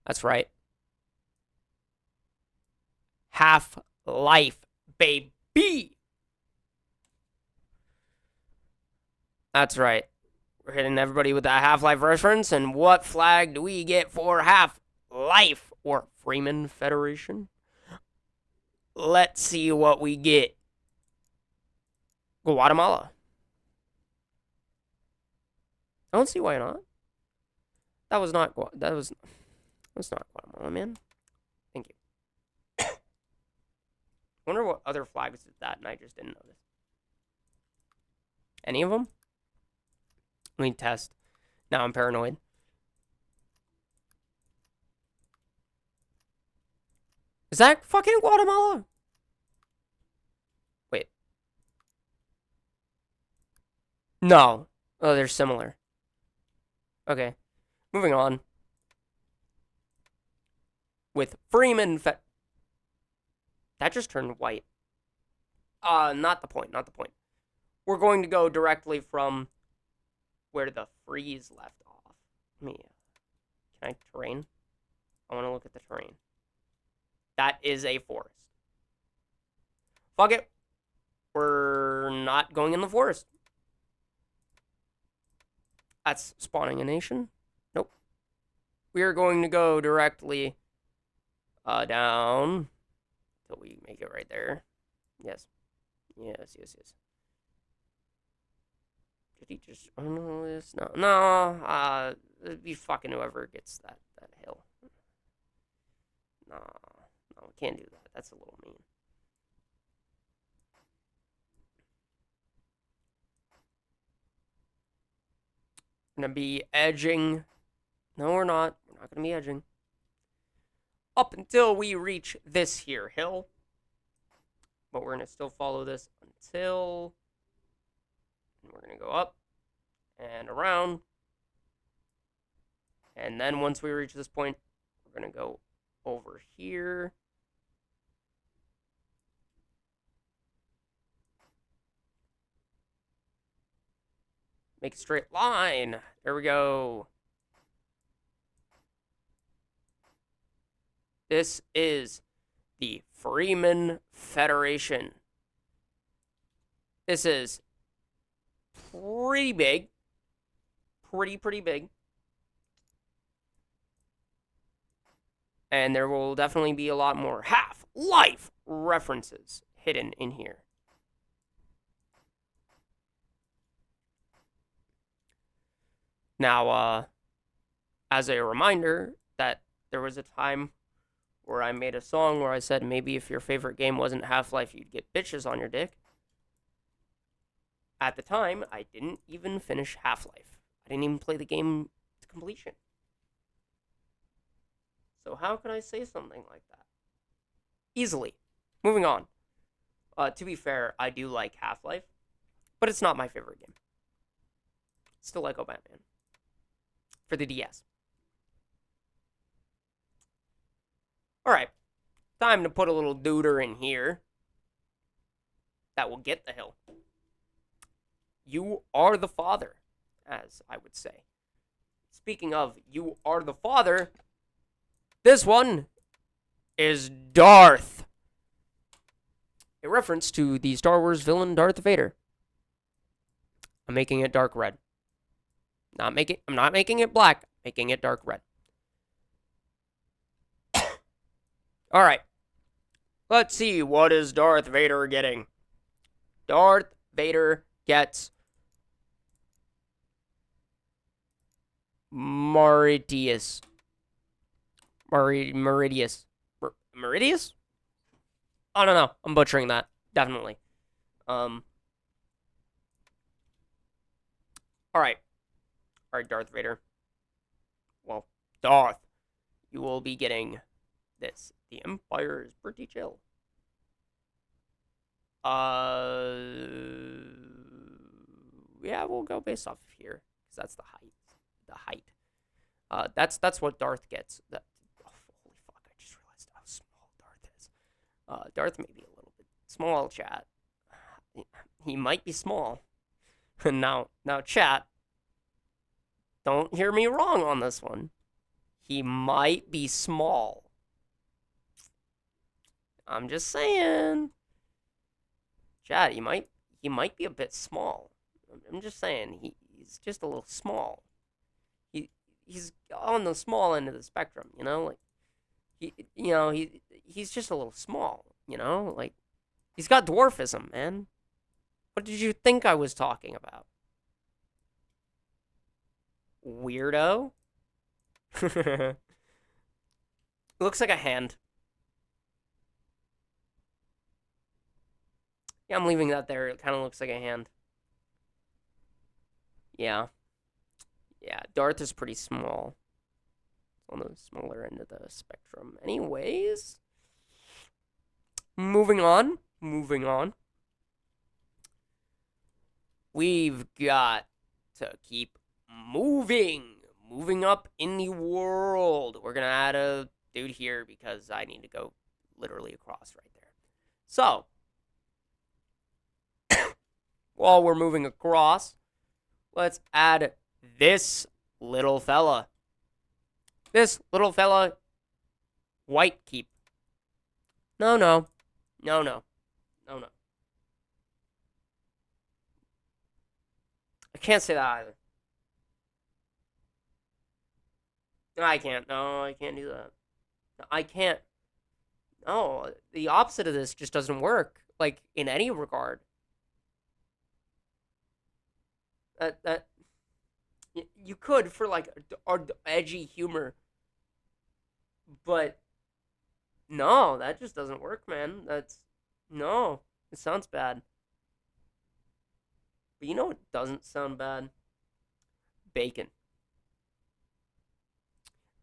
That's right. Half-Life, baby. That's right. We're hitting everybody with that Half-Life reference. And what flag do we get for Half-Life or Freeman Federation? Let's see what we get. Guatemala. I don't see why not. That's not Guatemala, man. Thank you. I wonder what other flags did that and I just didn't notice. Any of them? Let me test. Now I'm paranoid. Is that fucking Guatemala? Wait. No. Oh, they're similar. Okay. Moving on. With Freeman that just turned white. Not the point. We're going to go directly from where the freeze left off. Can I terrain? I want to look at the terrain. That is a forest. Fuck it. We're not going in the forest. That's spawning a nation. Nope. We are going to go directly down until we make it right there. Yes. Did he just... Oh, no, it's not. No, it'd be fucking whoever gets that hill. No, we can't do that. That's a little mean. We're going to be edging. No, we're not. We're not going to be edging. Up until we reach this here hill. But we're going to still follow this until... We're going to go up and around. And then once we reach this point, we're going to go over here. Make a straight line. There we go. This is the Freeman Federation. This is pretty big. Pretty big. And there will definitely be a lot more Half-Life references hidden in here. Now, as a reminder that there was a time where I made a song where I said maybe if your favorite game wasn't Half-Life, you'd get bitches on your dick. At the time, I didn't even finish Half-Life. I didn't even play the game to completion. So how could I say something like that? Easily. Moving on. To be fair, I do like Half-Life, but it's not my favorite game. Still like Batman for the DS. All right, time to put a little duder in here that will get the hill. You are the father, as I would say. Speaking of, you are the father, this one is Darth. A reference to the Star Wars villain Darth Vader. I'm making it dark red. I'm not making it black, making it dark red. All right. Let's see, what is Darth Vader getting? Darth Vader gets Meridius. Meridius. Meridius? I don't know. I'm butchering that. Definitely. Alright. Alright, Darth Vader. Well, Darth. You will be getting this. The Empire is pretty chill. Yeah, we'll go based off of here. Because that's the height. That's what Darth gets. Holy fuck, I just realized how small Darth is. Darth may be a little bit small, chat. He might be small. now, chat, don't hear me wrong on this one. He might be small. I'm just saying. Chat, he might be a bit small. I'm just saying, he's just a little small. He's on the small end of the spectrum, you know? Like, he's just a little small, you know? Like, he's got dwarfism, man. What did you think I was talking about? Weirdo? Looks like a hand. Yeah, I'm leaving that there. It kind of looks like a hand. Yeah. Yeah, Darth is pretty small. On the smaller end of the spectrum. Anyways. Moving on. We've got to keep moving. Moving up in the world. We're going to add a dude here because I need to go literally across right there. So, while we're moving across, let's add this little fella. This little fella, White Keep. No. I can't say that either. No, I can't. No, I can't do that. I can't. No, the opposite of this just doesn't work. Like, in any regard. That you could for like edgy humor, but no, that just doesn't work, man. No, it sounds bad. But you know what doesn't sound bad? Bacon.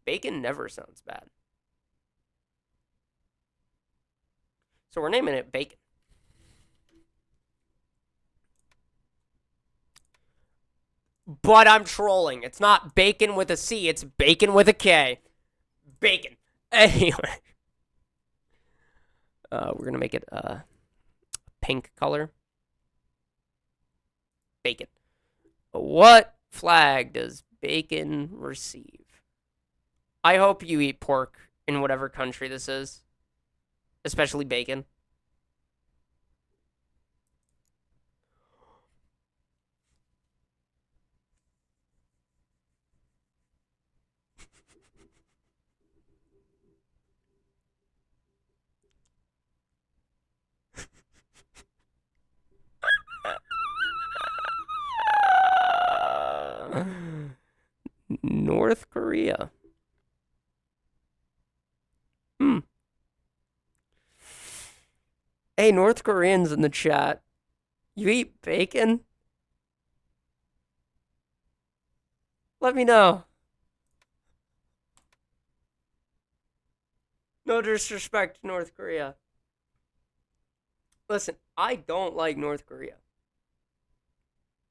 Bacon never sounds bad. So we're naming it Bacon. But I'm trolling. It's not bacon with a C. It's bacon with a K. Bacon. Anyway. We're going to make it a pink color. Bacon. What flag does bacon receive? I hope you eat pork in whatever country this is. Especially bacon. North Korea. Hey, North Koreans in the chat. You eat bacon? Let me know. No disrespect to North Korea. Listen, I don't like North Korea.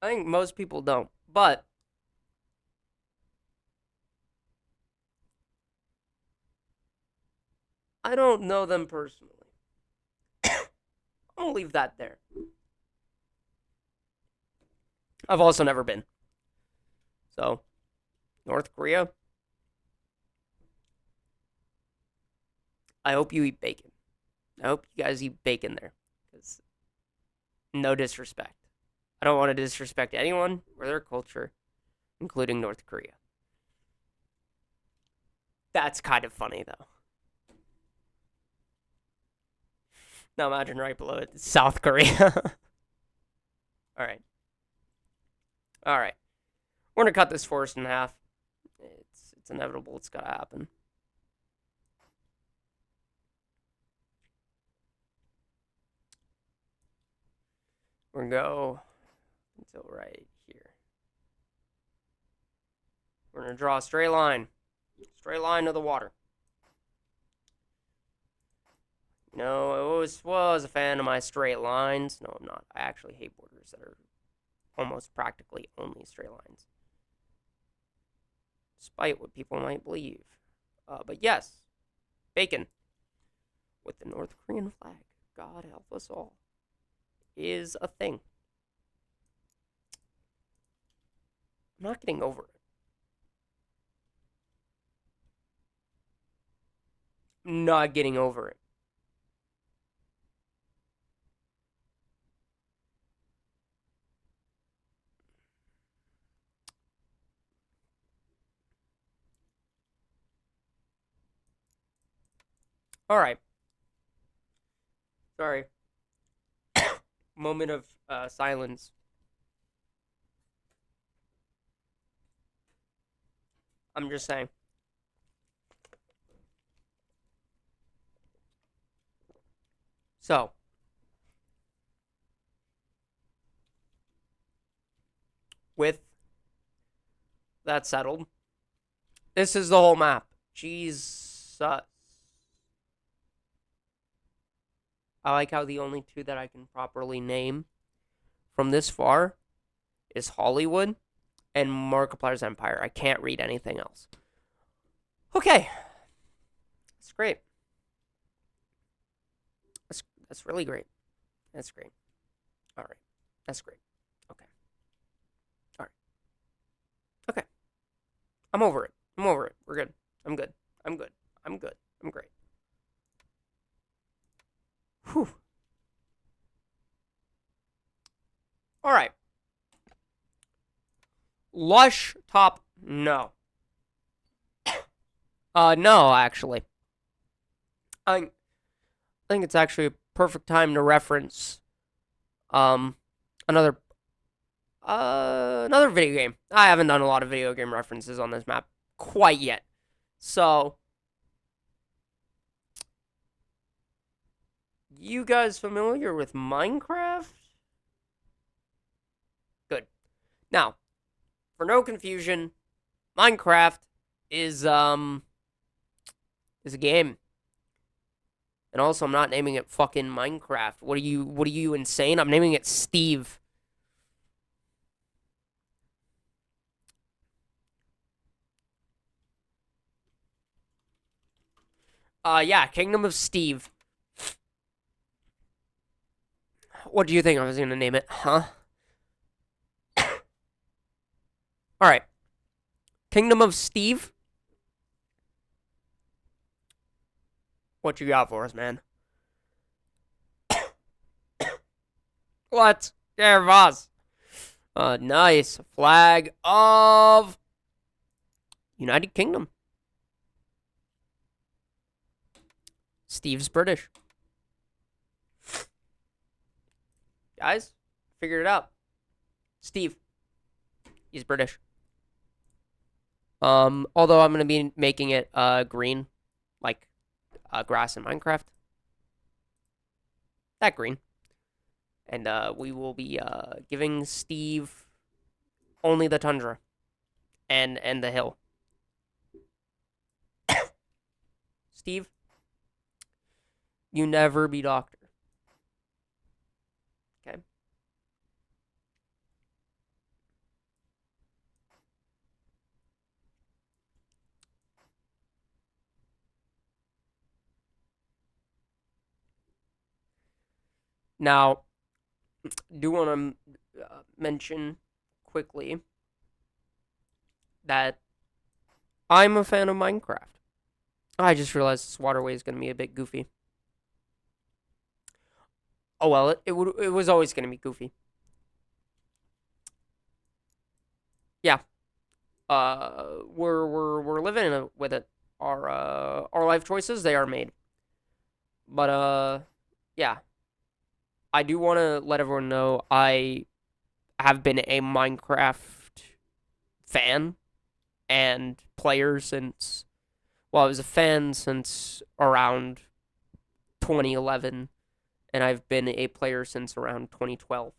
I think most people don't. But I don't know them personally. I'm gonna leave that there. I've also never been. So, North Korea, I hope you eat bacon. I hope you guys eat bacon there. Because no disrespect. I don't want to disrespect anyone or their culture, including North Korea. That's kind of funny, though. Now imagine right below it, South Korea. All right. All right. We're going to cut this forest in half. It's inevitable. It's got to happen. We're going to go until right here. We're going to draw a straight line. Straight line to the water. No, I always was a fan of my straight lines. No, I'm not. I actually hate borders that are almost practically only straight lines. Despite what people might believe. But yes, bacon with the North Korean flag, God help us all, is a thing. I'm not getting over it. I'm not getting over it. All right. Sorry. Moment of silence. I'm just saying. So, with that settled, this is the whole map. Jesus. I like how the only two that I can properly name from this far is Hollywood and Markiplier's Empire. I can't read anything else. Okay. That's great. That's really great. That's great. All right. That's great. Okay. All right. Okay. I'm over it. I'm over it. We're good. I'm good. I'm good. I'm good. I'm great. Whew. All right. Lush top, no. No, actually. I think it's actually a perfect time to reference another another video game. I haven't done a lot of video game references on this map quite yet. So, you guys familiar with Minecraft? Good. Now, for no confusion, Minecraft is a game. And also, I'm not naming it fucking Minecraft. What are you insane? I'm naming it Steve. Yeah, Kingdom of Steve. What do you think I was gonna name it, huh? Alright. Kingdom of Steve? What you got for us, man? What? There was. Nice. Flag of United Kingdom. Steve's British. Guys, figured it out. Steve. He's British. Although I'm gonna be making it green, like grass in Minecraft. That green. And we will be giving Steve only the tundra and the hill. Steve, you never be doctor. Okay. Now, do want to mention quickly that I'm a fan of Minecraft. I just realized this waterway is going to be a bit goofy. Oh well, it was always going to be goofy. Yeah. We're living with it. Our life choices, they are made. But yeah. I do want to let everyone know I have been a Minecraft fan and player since, well, I was a fan since around 2011, and I've been a player since around 2012.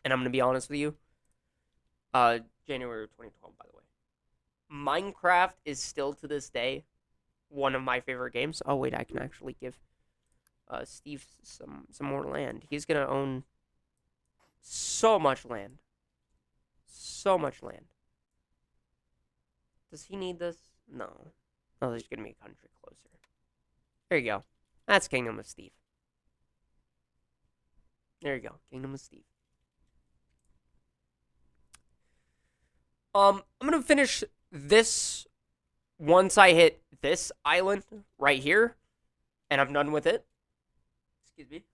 And I'm going to be honest with you, January of 2012, by the way. Minecraft is still to this day one of my favorite games. Oh, wait, I can actually give Steve some more land. He's going to own so much land. So much land. Does he need this? No. Oh, there's going to be a country closer. There you go. That's Kingdom of Steve. There you go. Kingdom of Steve. I'm going to finish this once I hit this island right here, and I'm done with it. Excuse me.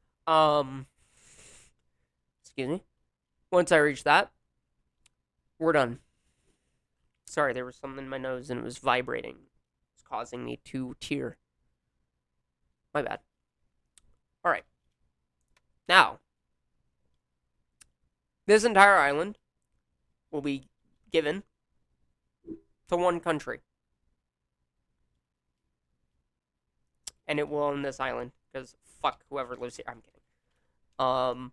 Excuse me. Once I reach that, we're done. Sorry, there was something in my nose and it was vibrating. It's causing me to tear. My bad. All right. Now, this entire island will be given to one country. And it will own this island, because fuck whoever lives here. I'm kidding.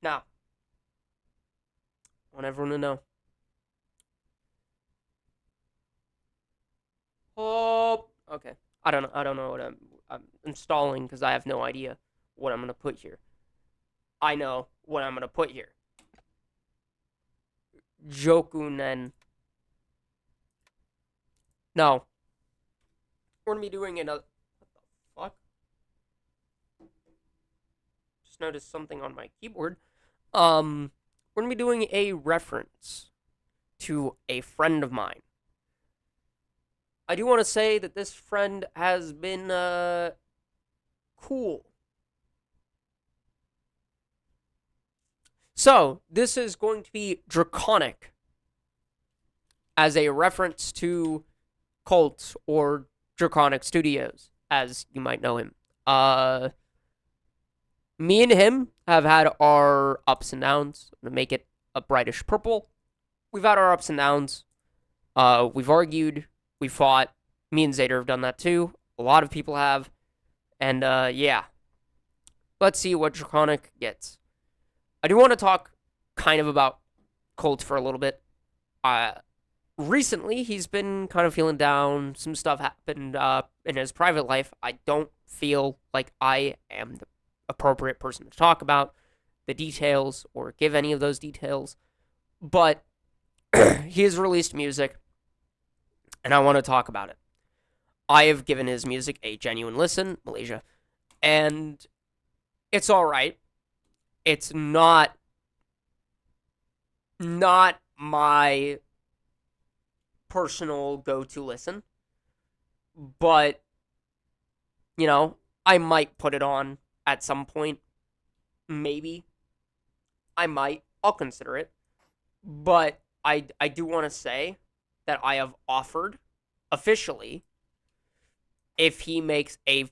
Now, I want everyone to know. Oh, okay. I don't know what I'm installing, because I have no idea what I'm gonna put here. I know what I'm gonna put here. Jokunen. No. We're gonna be doing another. What the fuck? Just noticed something on my keyboard. We're gonna be doing a reference to a friend of mine. I do want to say that this friend has been cool. So, this is going to be Draconic as a reference to Cult or Draconic Studios, as you might know him. Me and him have had our ups and downs. I'm gonna make it a brightish purple. We've had our ups and downs. We've argued. We fought. Me and Zader have done that too. A lot of people have. And yeah. Let's see what Draconic gets. I do want to talk kind of about Colt for a little bit. Recently, he's been kind of feeling down. Some stuff happened in his private life. I don't feel like I am the appropriate person to talk about the details or give any of those details. But he has released music, and I want to talk about it. I have given his music a genuine listen, Malaysia, and it's all right. It's not my personal go-to listen, but you know, I might put it on at some point. Maybe I might. I'll consider it. But I do want to say that I have offered officially, if he makes a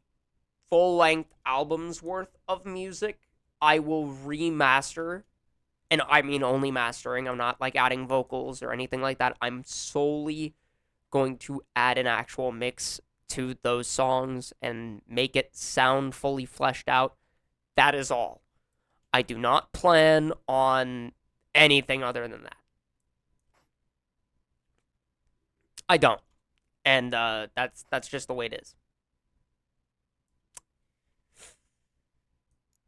full-length album's worth of music, I will remaster. And I mean only mastering. I'm not like adding vocals or anything like that. I'm solely going to add an actual mix to those songs and make it sound fully fleshed out. That is all. I do not plan on anything other than that. I don't. And that's just the way it is.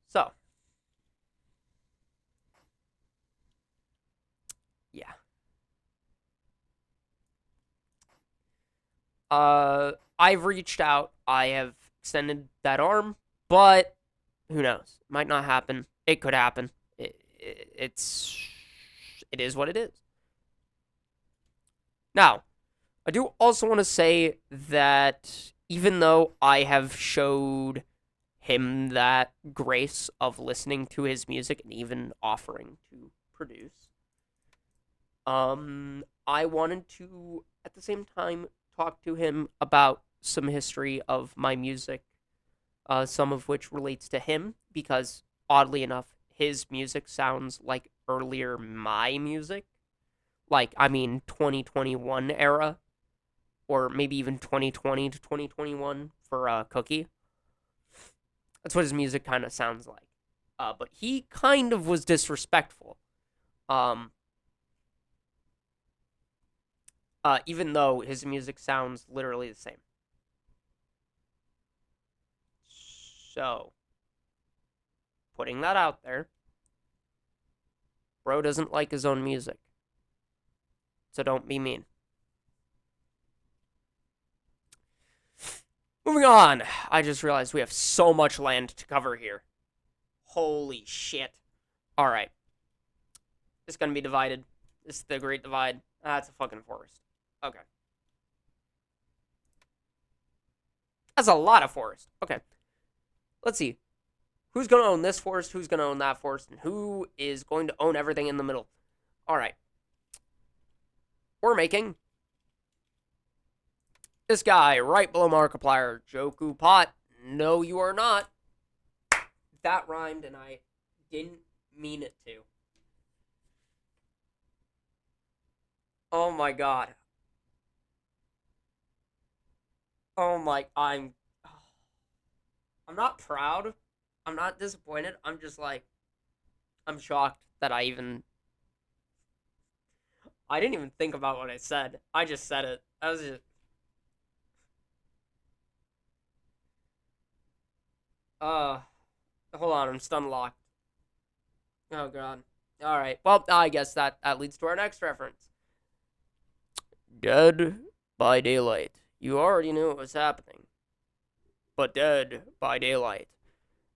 So, yeah. I've reached out. I have extended that arm, but who knows? Might not happen. It could happen. It is what it is. Now, I do also want to say that even though I have showed him that grace of listening to his music and even offering to produce, I wanted to at the same time talk to him about some history of my music, some of which relates to him because oddly enough, his music sounds like earlier my music. Like, I mean, 2021 era, or maybe even 2020 to 2021 for Cookie. That's what his music kind of sounds like. But he kind of was disrespectful. Um, even though his music sounds literally the same. So, putting that out there, bro doesn't like his own music. So don't be mean. Moving on. I just realized we have so much land to cover here. Holy shit. Alright. It's gonna be divided. This is the Great Divide. That's a fucking forest. Okay. That's a lot of forest. Okay. Let's see. Who's gonna own this forest? Who's gonna own that forest? And who is going to own everything in the middle? Alright. We're making this guy right below Markiplier. Joku Pot. No, you are not. That rhymed and I didn't mean it to. Oh my god. Oh my, I'm not proud. I'm not disappointed. I'm just like, I'm shocked that I didn't even think about what I said. I just said it. I was just, uh, hold on, I'm stun locked. Oh god. Alright, well, I guess that leads to our next reference. Dead by Daylight. You already knew what was happening. But Dead by Daylight.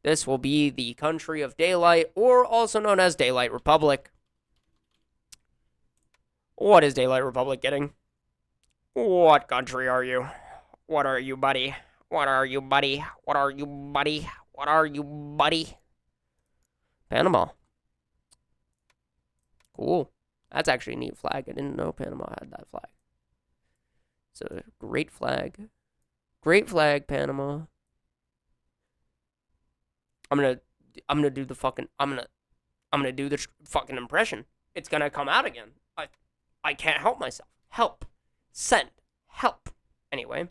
This will be the country of Daylight, or also known as Daylight Republic. What is Daylight Republic getting? What country are you? What are you, buddy? What are you, buddy? What are you, buddy? What are you, buddy? Panama. Cool. That's actually a neat flag. I didn't know Panama had that flag. It's a great flag. Great flag, Panama. I'm gonna do the fucking I'm gonna do the fucking impression. It's gonna come out again. I can't help myself. Help. Send. Help. Anyway. I'm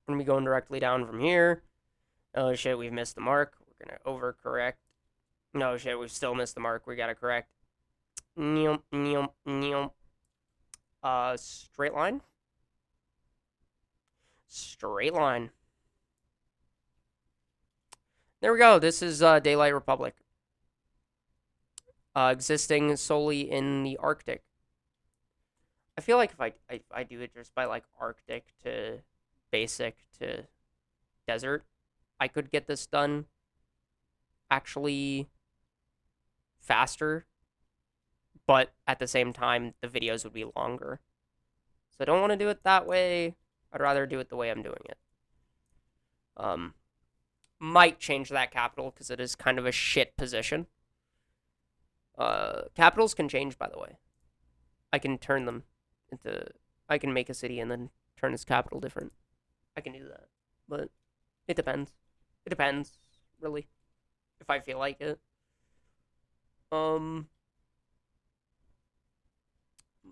gonna be going directly down from here. Oh shit, we've missed the mark. We're gonna overcorrect. No shit, we've still missed the mark. We gotta correct. Straight line. Straight line. There we go. This is Daylight Republic. Existing solely in the Arctic. I feel like if I do it just by like Arctic to basic to desert, I could get this done actually faster, but at the same time, the videos would be longer. So I don't want to do it that way. I'd rather do it the way I'm doing it. Might change that capital because it is kind of a shit position. Capitals can change, by the way. I can turn them into. I can make a city and then turn its capital different. I can do that, but it depends. It depends, really, if I feel like it. I'm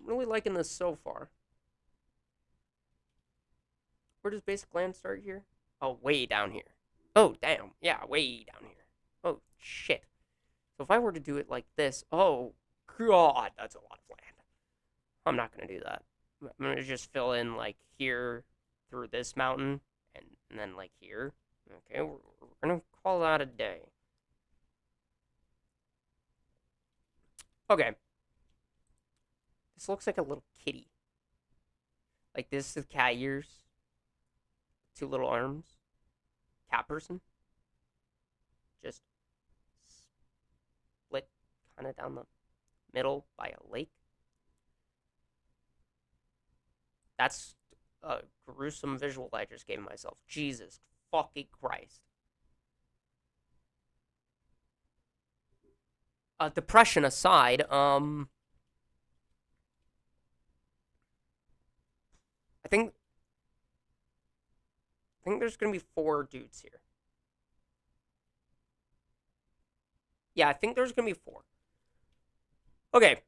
really liking this so far. Where does basic land start here? Oh, way down here. Oh, damn. Yeah, way down here. Oh, shit. So if I were to do it like this, oh, God, that's a lot of land. I'm not going to do that. I'm going to just fill in, like, here through this mountain, and then, like, here. Okay, we're going to call that a day. Okay. This looks like a little kitty. Like, this is cat ears. 2 little arms. Cat person. Just split kind of down the middle by a lake. That's a gruesome visual I just gave myself. Jesus fucking Christ. Depression aside, I think there's gonna be 4 dudes here. Yeah, I think there's gonna be 4. Okay.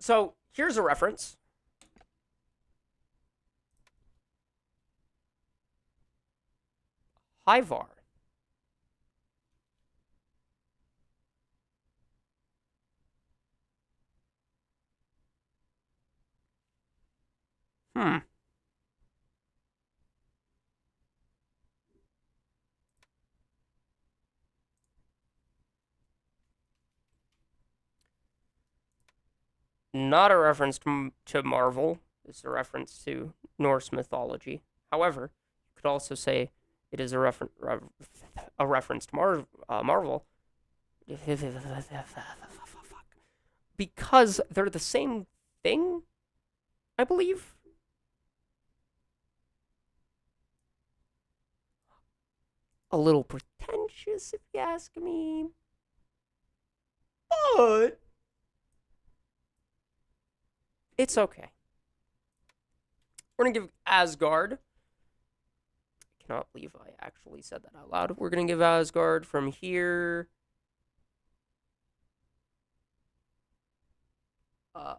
So here's a reference. Hyvar. Not a reference to Marvel. It's a reference to Norse mythology. However, you could also say it is a reference to Marvel because they're the same thing, I believe. A little pretentious, if you ask me. But it's okay. We're going to give Asgard. I cannot believe I actually said that out loud. We're going to give Asgard from here. All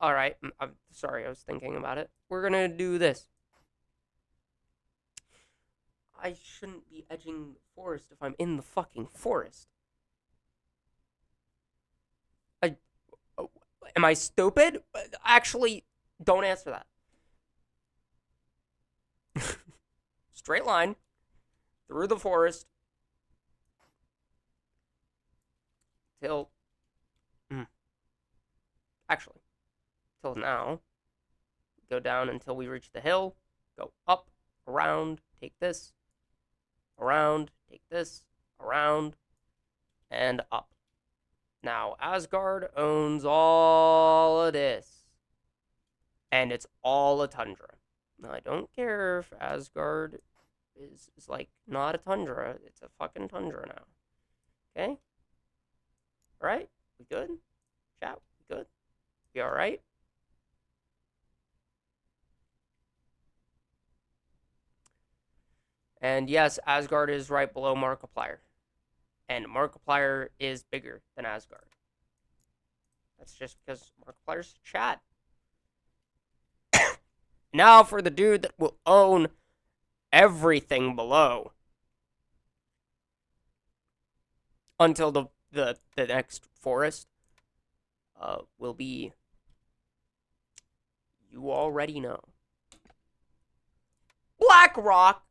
right. I'm sorry. I was thinking about it. We're going to do this. I shouldn't be edging the forest if I'm in the fucking forest. Am I stupid? Actually, don't answer that. Straight line through the forest till actually till now. Go down until we reach the hill. Go up, around, take this, around, take this, around, and up. Now, Asgard owns all of this. And it's all a tundra. Now, I don't care if Asgard is like not a tundra. It's a fucking tundra now. Okay? Alright? We good? Chat? We good? You alright? And yes, Asgard is right below Markiplier. And Markiplier is bigger than Asgard. That's just because Markiplier's chat. Now for the dude that will own everything below. Until the next forest will be, you already know, Blackrock.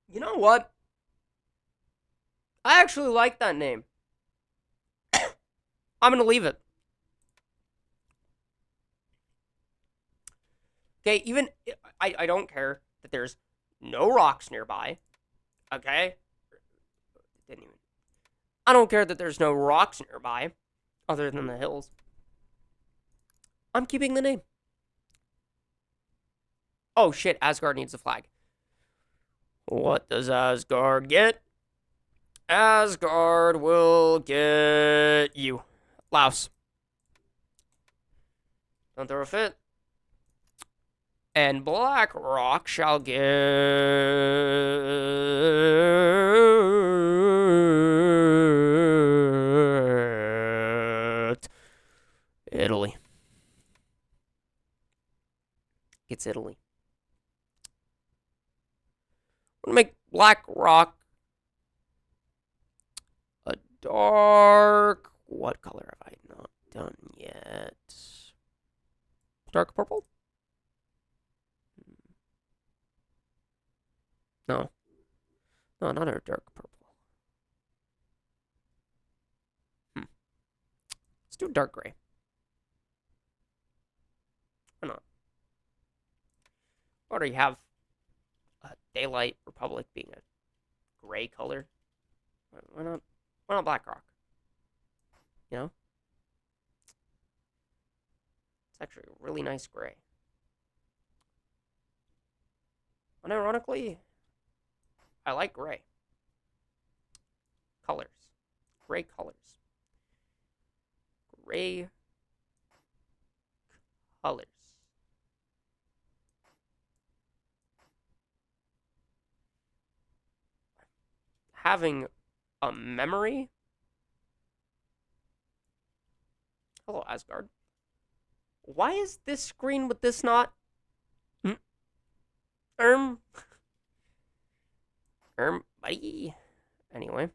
You know what? I actually like that name. I'm going to leave it. Okay, even, I don't care that there's no rocks nearby. Okay? Didn't even. I don't care that there's no rocks nearby, other than the hills. I'm keeping the name. Oh shit, Asgard needs a flag. What does Asgard get? Asgard will get you. Louse. Don't throw a fit. And Blackrock shall get Italy. It's Italy. I'm gonna make Black Rock a dark. What color have I not done yet? Dark purple? No. No, not a dark purple. Let's do dark gray. Why not? I already have Daylight Republic being a gray color. Why not? Why not Black Rock? You know? It's actually a really nice gray. Unironically, I like gray. Colors. Gray colors. Gray colors. Having a memory. Hello, Asgard. Why is this screen with this not? Buddy. Anyway.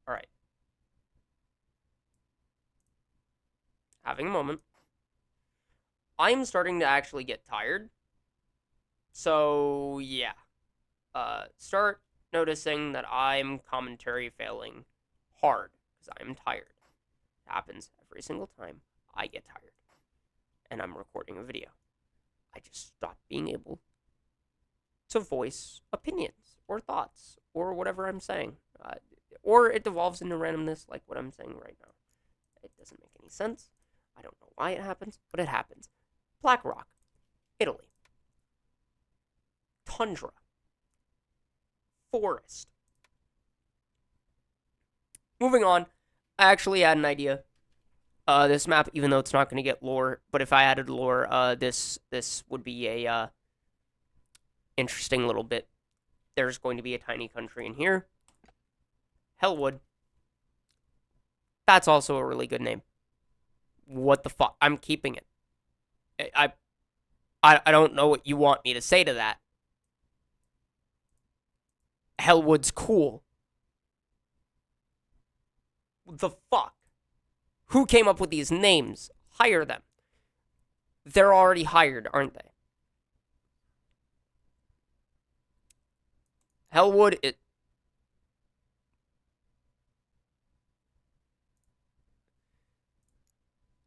Alright. Having a moment. I'm starting to actually get tired. So, yeah. Start noticing that I'm commentary failing hard because I'm tired. It happens every single time I get tired and I'm recording a video. I just stop being able to voice opinions or thoughts or whatever I'm saying. Or it devolves into randomness like what I'm saying right now. It doesn't make any sense. I don't know why it happens, but it happens. Black Rock, Italy. Tundra. Forest. Moving on, I actually had an idea. This map, even though it's not going to get lore, but if I added lore, this would be a interesting little bit. There's going to be a tiny country in here. Hellwood. That's also a really good name. What the fuck? I'm keeping it. I don't know what you want me to say to that. Hellwood's cool. The fuck? Who came up with these names? Hire them. They're already hired, aren't they? Hellwood,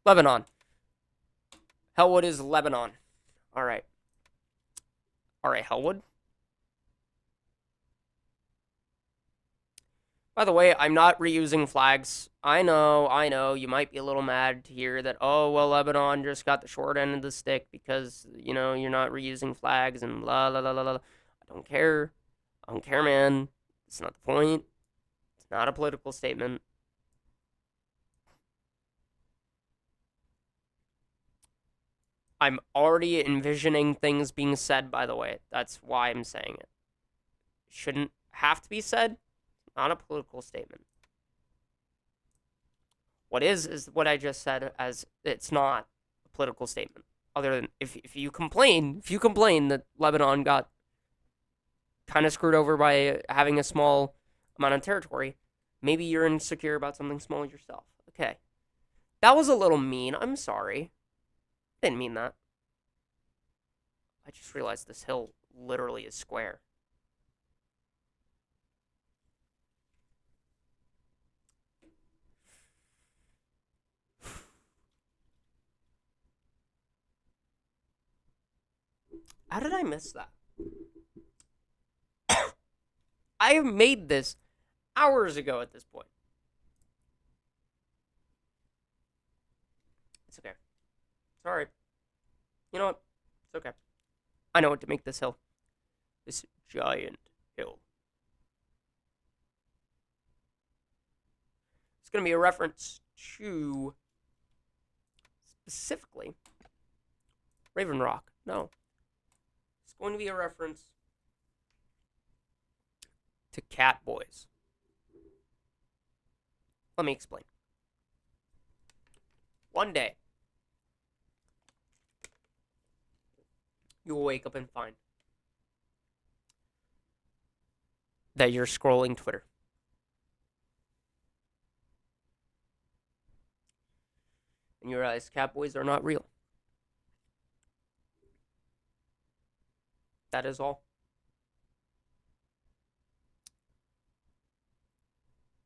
Lebanon. Hellwood is Lebanon. Alright. Alright, Hellwood. By the way, I'm not reusing flags. I know, you might be a little mad to hear that, oh, well, Lebanon just got the short end of the stick because, you know, you're not reusing flags and la la la la la. I don't care. I don't care, man. It's not the point. It's not a political statement. I'm already envisioning things being said, by the way. That's why I'm saying it. Shouldn't have to be said. Not a political statement. What is what I just said, as it's not a political statement. Other than if you complain that Lebanon got kind of screwed over by having a small amount of territory, maybe you're insecure about something small yourself. Okay. That was a little mean. I'm sorry. Didn't mean that. I just realized this hill literally is square. How did I miss that? I have made this hours ago at this point. It's okay. Sorry. You know what? It's okay. I know what to make this hill. This giant hill. It's going to be a reference to specifically Raven Rock. No. It's going to be a reference to Catboys. Let me explain. One day, you will wake up and find that you're scrolling Twitter. And you realize Catboys are not real. That is all.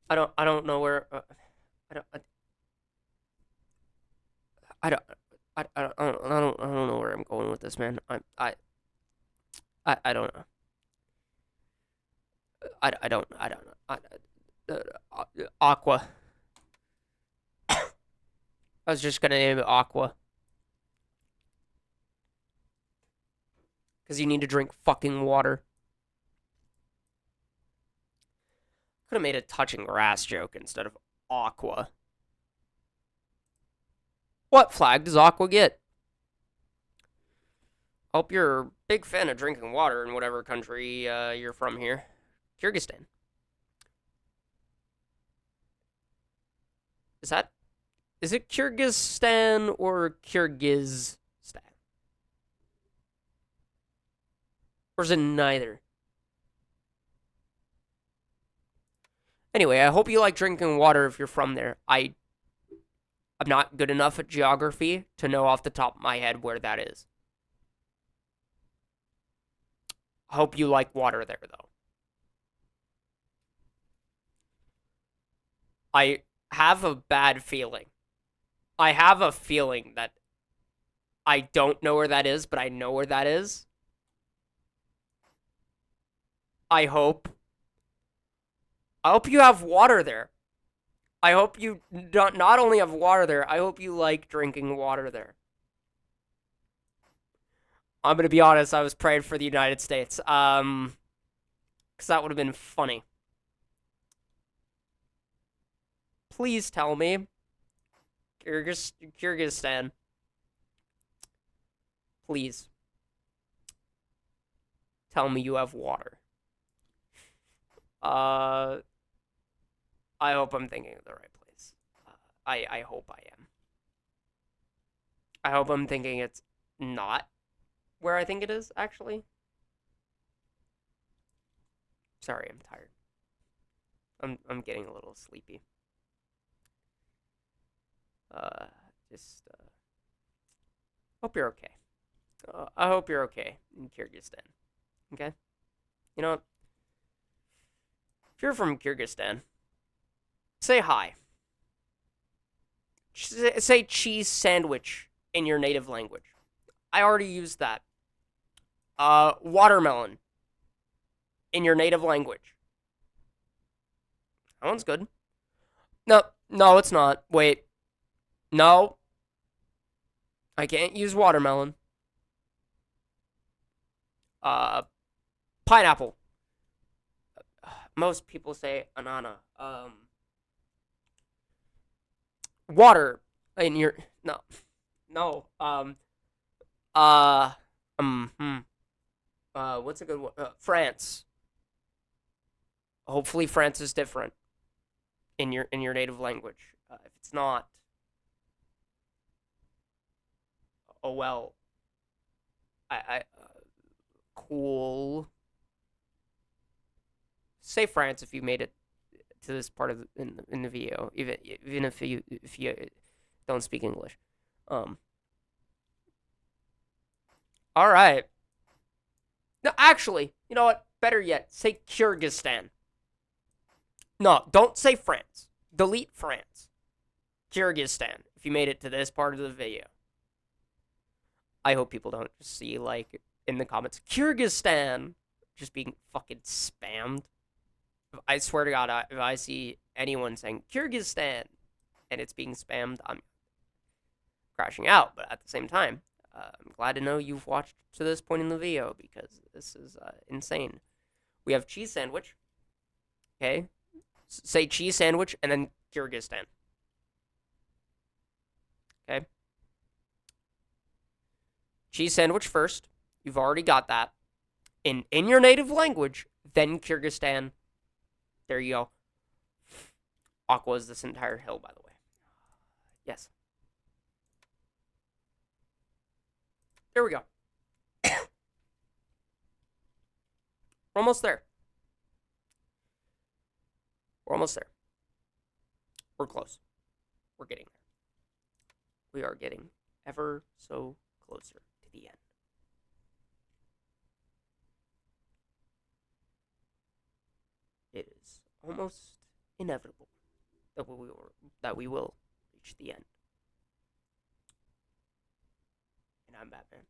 I don't know where I don't I don't I don't know where I'm going with this, man. I don't know. I don't know. Aqua. I was just gonna name it Aqua. Because you need to drink fucking water. Could have made a touching grass joke instead of Aqua. What flag does Aqua get? Hope you're a big fan of drinking water in whatever country you're from here. Kyrgyzstan. Is it Kyrgyzstan or Kyrgyzstan? Or is it neither? Anyway, I hope you like drinking water if you're from there. I'm not good enough at geography to know off the top of my head where that is. I hope you like water there, though. I have a bad feeling. I have a feeling that I don't know where that is, but I know where that is. I hope you have water there. I hope you not only have water there, I hope you like drinking water there. I'm going to be honest, I was praying for the United States. Because that would have been funny. Please tell me. Kyrgyzstan. Please. Tell me you have water. I hope I'm thinking of the right place. I hope I am. I hope I'm thinking it's not where I think it is, actually. Sorry, I'm tired. I'm getting a little sleepy. Just hope you're okay. I hope you're okay in Kyrgyzstan. Okay? You know what? If you're from Kyrgyzstan, say hi. Say cheese sandwich in your native language. I already used that. Watermelon in your native language. That one's good. No, it's not. Wait. No. I can't use watermelon. Pineapple. Most people say anana. Water in your no. What's a good one? France. Hopefully, France is different in your native language. If it's not, oh well. Cool. Say France if you made it to this part of in the video, even if you don't speak English. All right. No, actually, you know what? Better yet, say Kyrgyzstan. No, don't say France. Delete France. Kyrgyzstan. If you made it to this part of the video. I hope people don't just see, like, in the comments, Kyrgyzstan, just being fucking spammed. I swear to God, if I see anyone saying Kyrgyzstan and it's being spammed, I'm crashing out. But at the same time, I'm glad to know you've watched to this point in the video because this is insane. We have cheese sandwich. Okay. Say cheese sandwich and then Kyrgyzstan. Okay. Cheese sandwich first. You've already got that. In your native language, then Kyrgyzstan. There you go. Aqua is this entire hill, by the way. Yes. There we go. We're almost there. We're almost there. We're close. We're getting there. We are getting ever so closer to the end. It is almost inevitable that we will reach the end. And I'm Batman.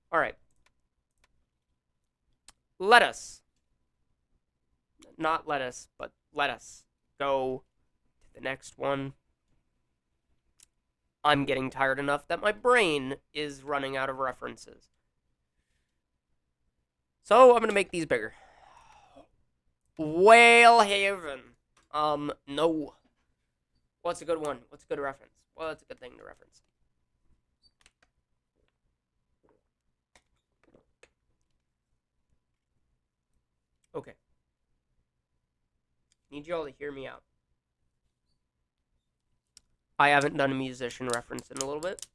All right. Let us go to the next one. I'm getting tired enough that my brain is running out of references. So I'm going to make these bigger. Whalehaven. No. What's a good one? What's a good reference? Well, that's a good thing to reference. Okay. Need y'all to hear me out. I haven't done a musician reference in a little bit.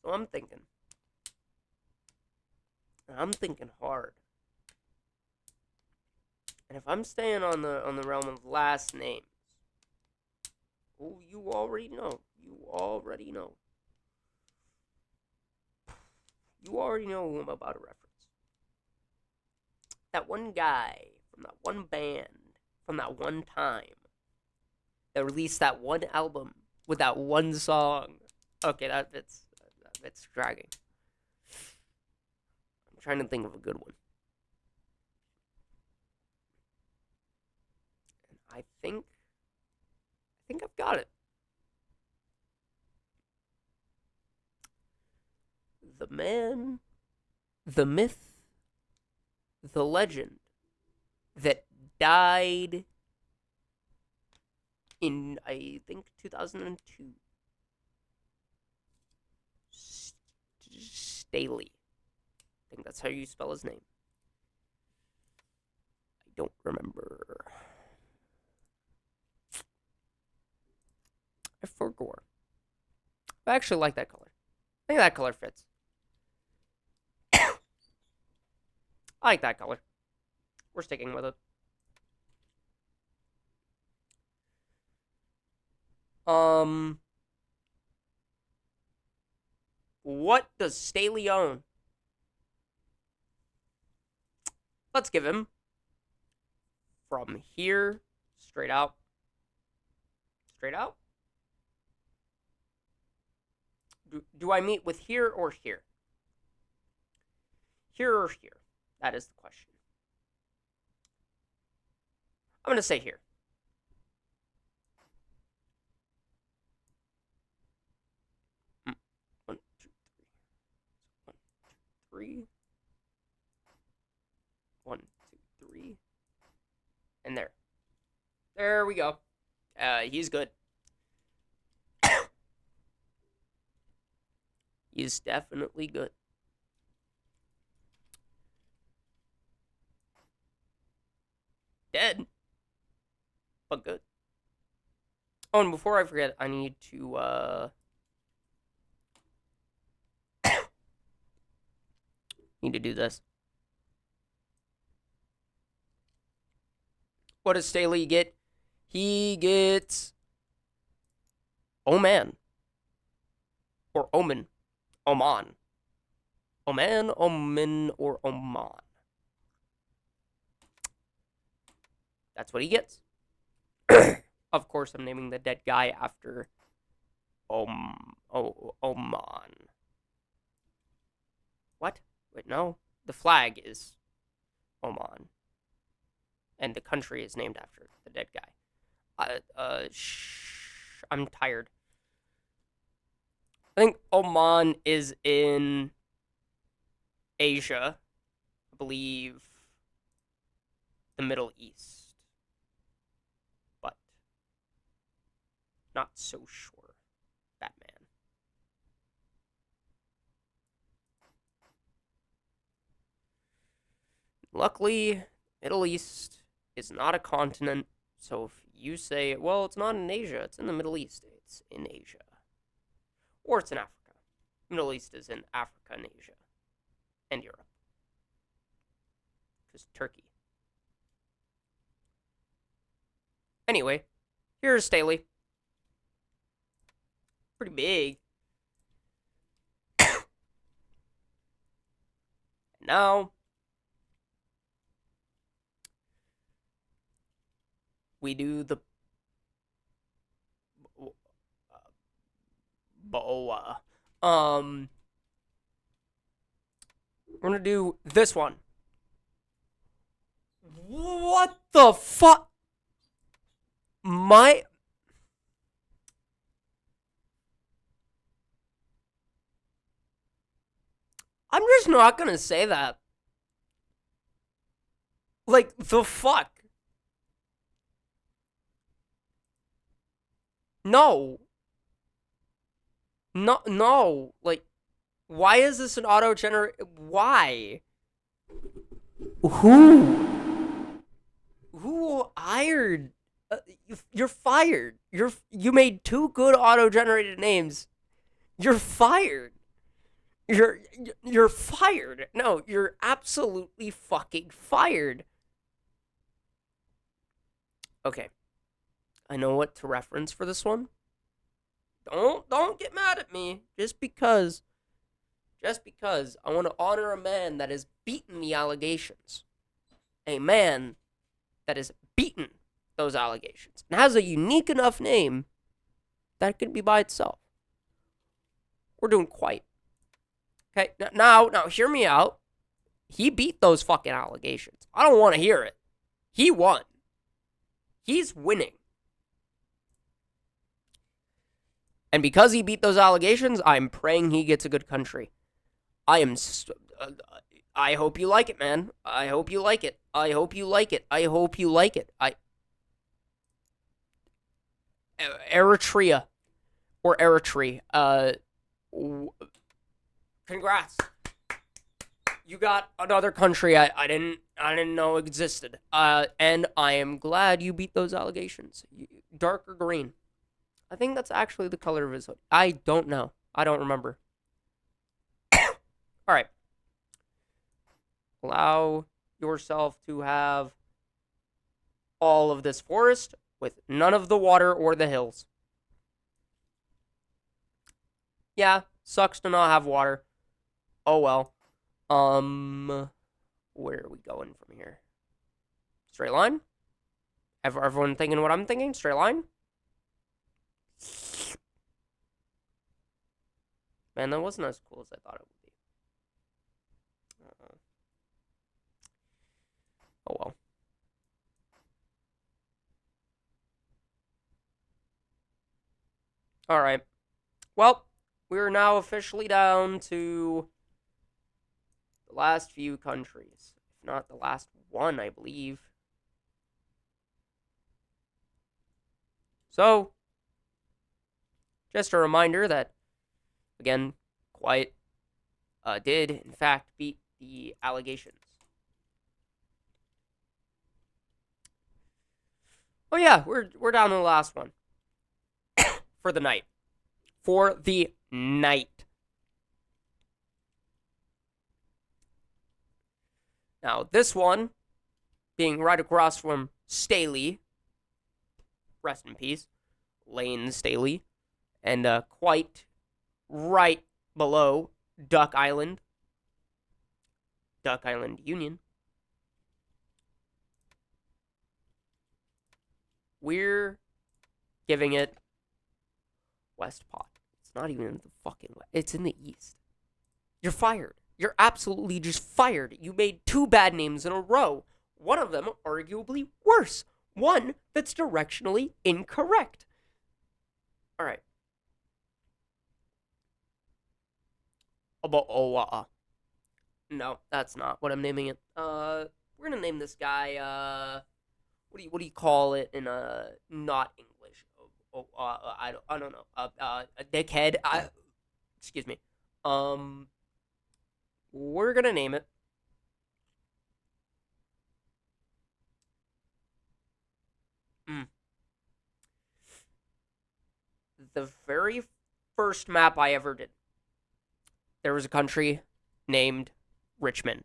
So I'm thinking. I'm thinking hard. And if I'm staying on the realm of last names, oh, you already know. You already know. You already know who I'm about to reference. That one guy from that one band from that one time that released that one album with that one song. Okay, that's dragging. I'm trying to think of a good one. And I think I've got it. The man, the myth, the legend that died in, I think, 2002. Staley. I think that's how you spell his name. I don't remember. I forgot. I actually like that color. I think that color fits. I like that color. We're sticking with it. What does Staley own? Let's give him from here straight out. Straight out? Do I meet with here or here? Here or here? That is the question. I'm going to say here. One, two, three. 1, 2, 3. And there. There we go. He's good. He's definitely good. Dead. But good. Oh, and before I forget, I need to, need to do this. What does Staley get? He gets Oman. Or Oman. Oman. Oman, Oman, or Oman. That's what he gets. Of course, I'm naming the dead guy after Oman. What? Wait, no. The flag is Oman. And the country is named after the dead guy. I'm tired. I think Oman is in Asia. I believe the Middle East. But not so sure. Batman. Luckily, Middle East is not a continent. So if you say, well, it's not in Asia, it's in the Middle East, it's in Asia. Or it's in Africa. Middle East is in Africa and Asia. and Europe. Because Turkey. Anyway, here's Staley. Pretty big. Now, we do the boa. We're gonna do this one. What the fuck? I'm just not gonna say that. Like, the fuck? No. No, no. Like, why is this an auto-generate? Why? Who hired? You're fired. You made 2 good auto-generated names. You're fired. You're fired. No, you're absolutely fucking fired. Okay. I know what to reference for this one. Don't get mad at me just because I want to honor a man that has beaten the allegations. A man that has beaten those allegations and has a unique enough name that could be by itself. We're doing quite. Okay, now hear me out. He beat those fucking allegations. I don't want to hear it. He won. He's winning. And because he beat those allegations, I'm praying he gets a good country. I hope you like it, man. I hope you like it. I hope you like it. I hope you like it. Eritrea. Or Eritrea. Congrats. You got another country I didn't know existed. And I am glad you beat those allegations. Dark or green? I think that's actually the color of his hood. I don't know. I don't remember. All right. Allow yourself to have all of this forest with none of the water or the hills. Yeah, sucks to not have water. Oh well. Where are we going from here? Straight line? Everyone thinking what I'm thinking? Straight line? Man, that wasn't as cool as I thought it would be. Oh well. Alright. Well, we're now officially down to the last few countries. If not the last one, I believe. So, just a reminder that, again, Quiet did, in fact, beat the allegations. Oh yeah, we're down to the last one. For the night. For the night. Now, this one, being right across from Staley, rest in peace, Lane Staley, and quite right below Duck Island Union. We're giving it West Pot. It's not even in the fucking West. It's in the East. You're fired. You're absolutely just fired. You made 2 bad names in a row. One of them arguably worse. One that's directionally incorrect. All right. No, that's not what I'm naming it. We're gonna name this guy. What do you call it in not English? I don't know. A dickhead. Excuse me. We're gonna name it. The very first map I ever did, there was a country named Richmond.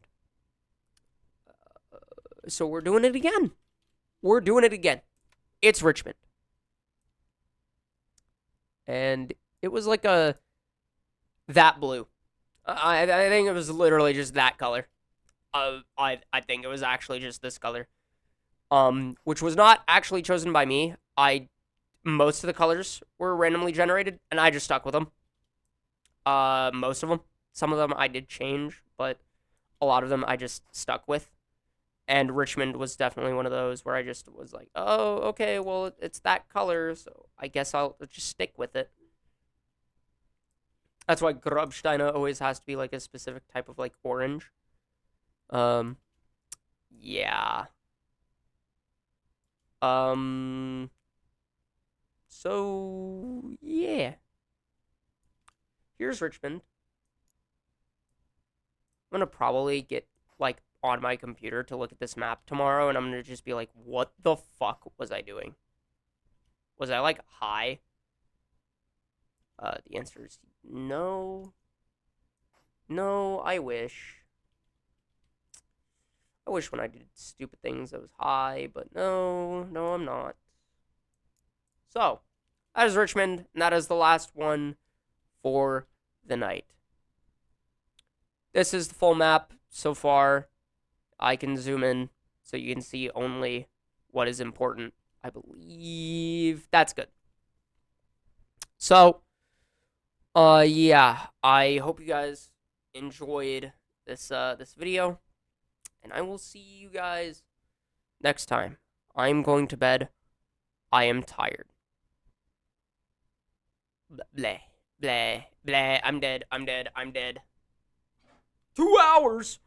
So we're doing it again. We're doing it again. It's Richmond. And it was like that blue. I think it was literally just that color. I think it was actually just this color. Which was not actually chosen by me. Most of the colors were randomly generated, and I just stuck with them. Most of them. Some of them I did change, but a lot of them I just stuck with. And Richmond was definitely one of those where I just was like, oh, okay, well, it's that color, so I guess I'll just stick with it. That's why Grobsteiner always has to be like a specific type of like orange. Yeah. So yeah. Here's Richmond. I'm gonna probably get like on my computer to look at this map tomorrow, and I'm gonna just be like, what the fuck was I doing? Was I like high? The answer is no. No, I wish. I wish when I did stupid things I was high, but no, I'm not. So, that is Richmond, and that is the last one for the night. This is the full map so far. I can zoom in so you can see only what is important. I believe that's good. So, yeah, I hope you guys enjoyed this video, and I will see you guys next time. I'm going to bed. I am tired. Blah, blah, blah. I'm dead. 2 hours.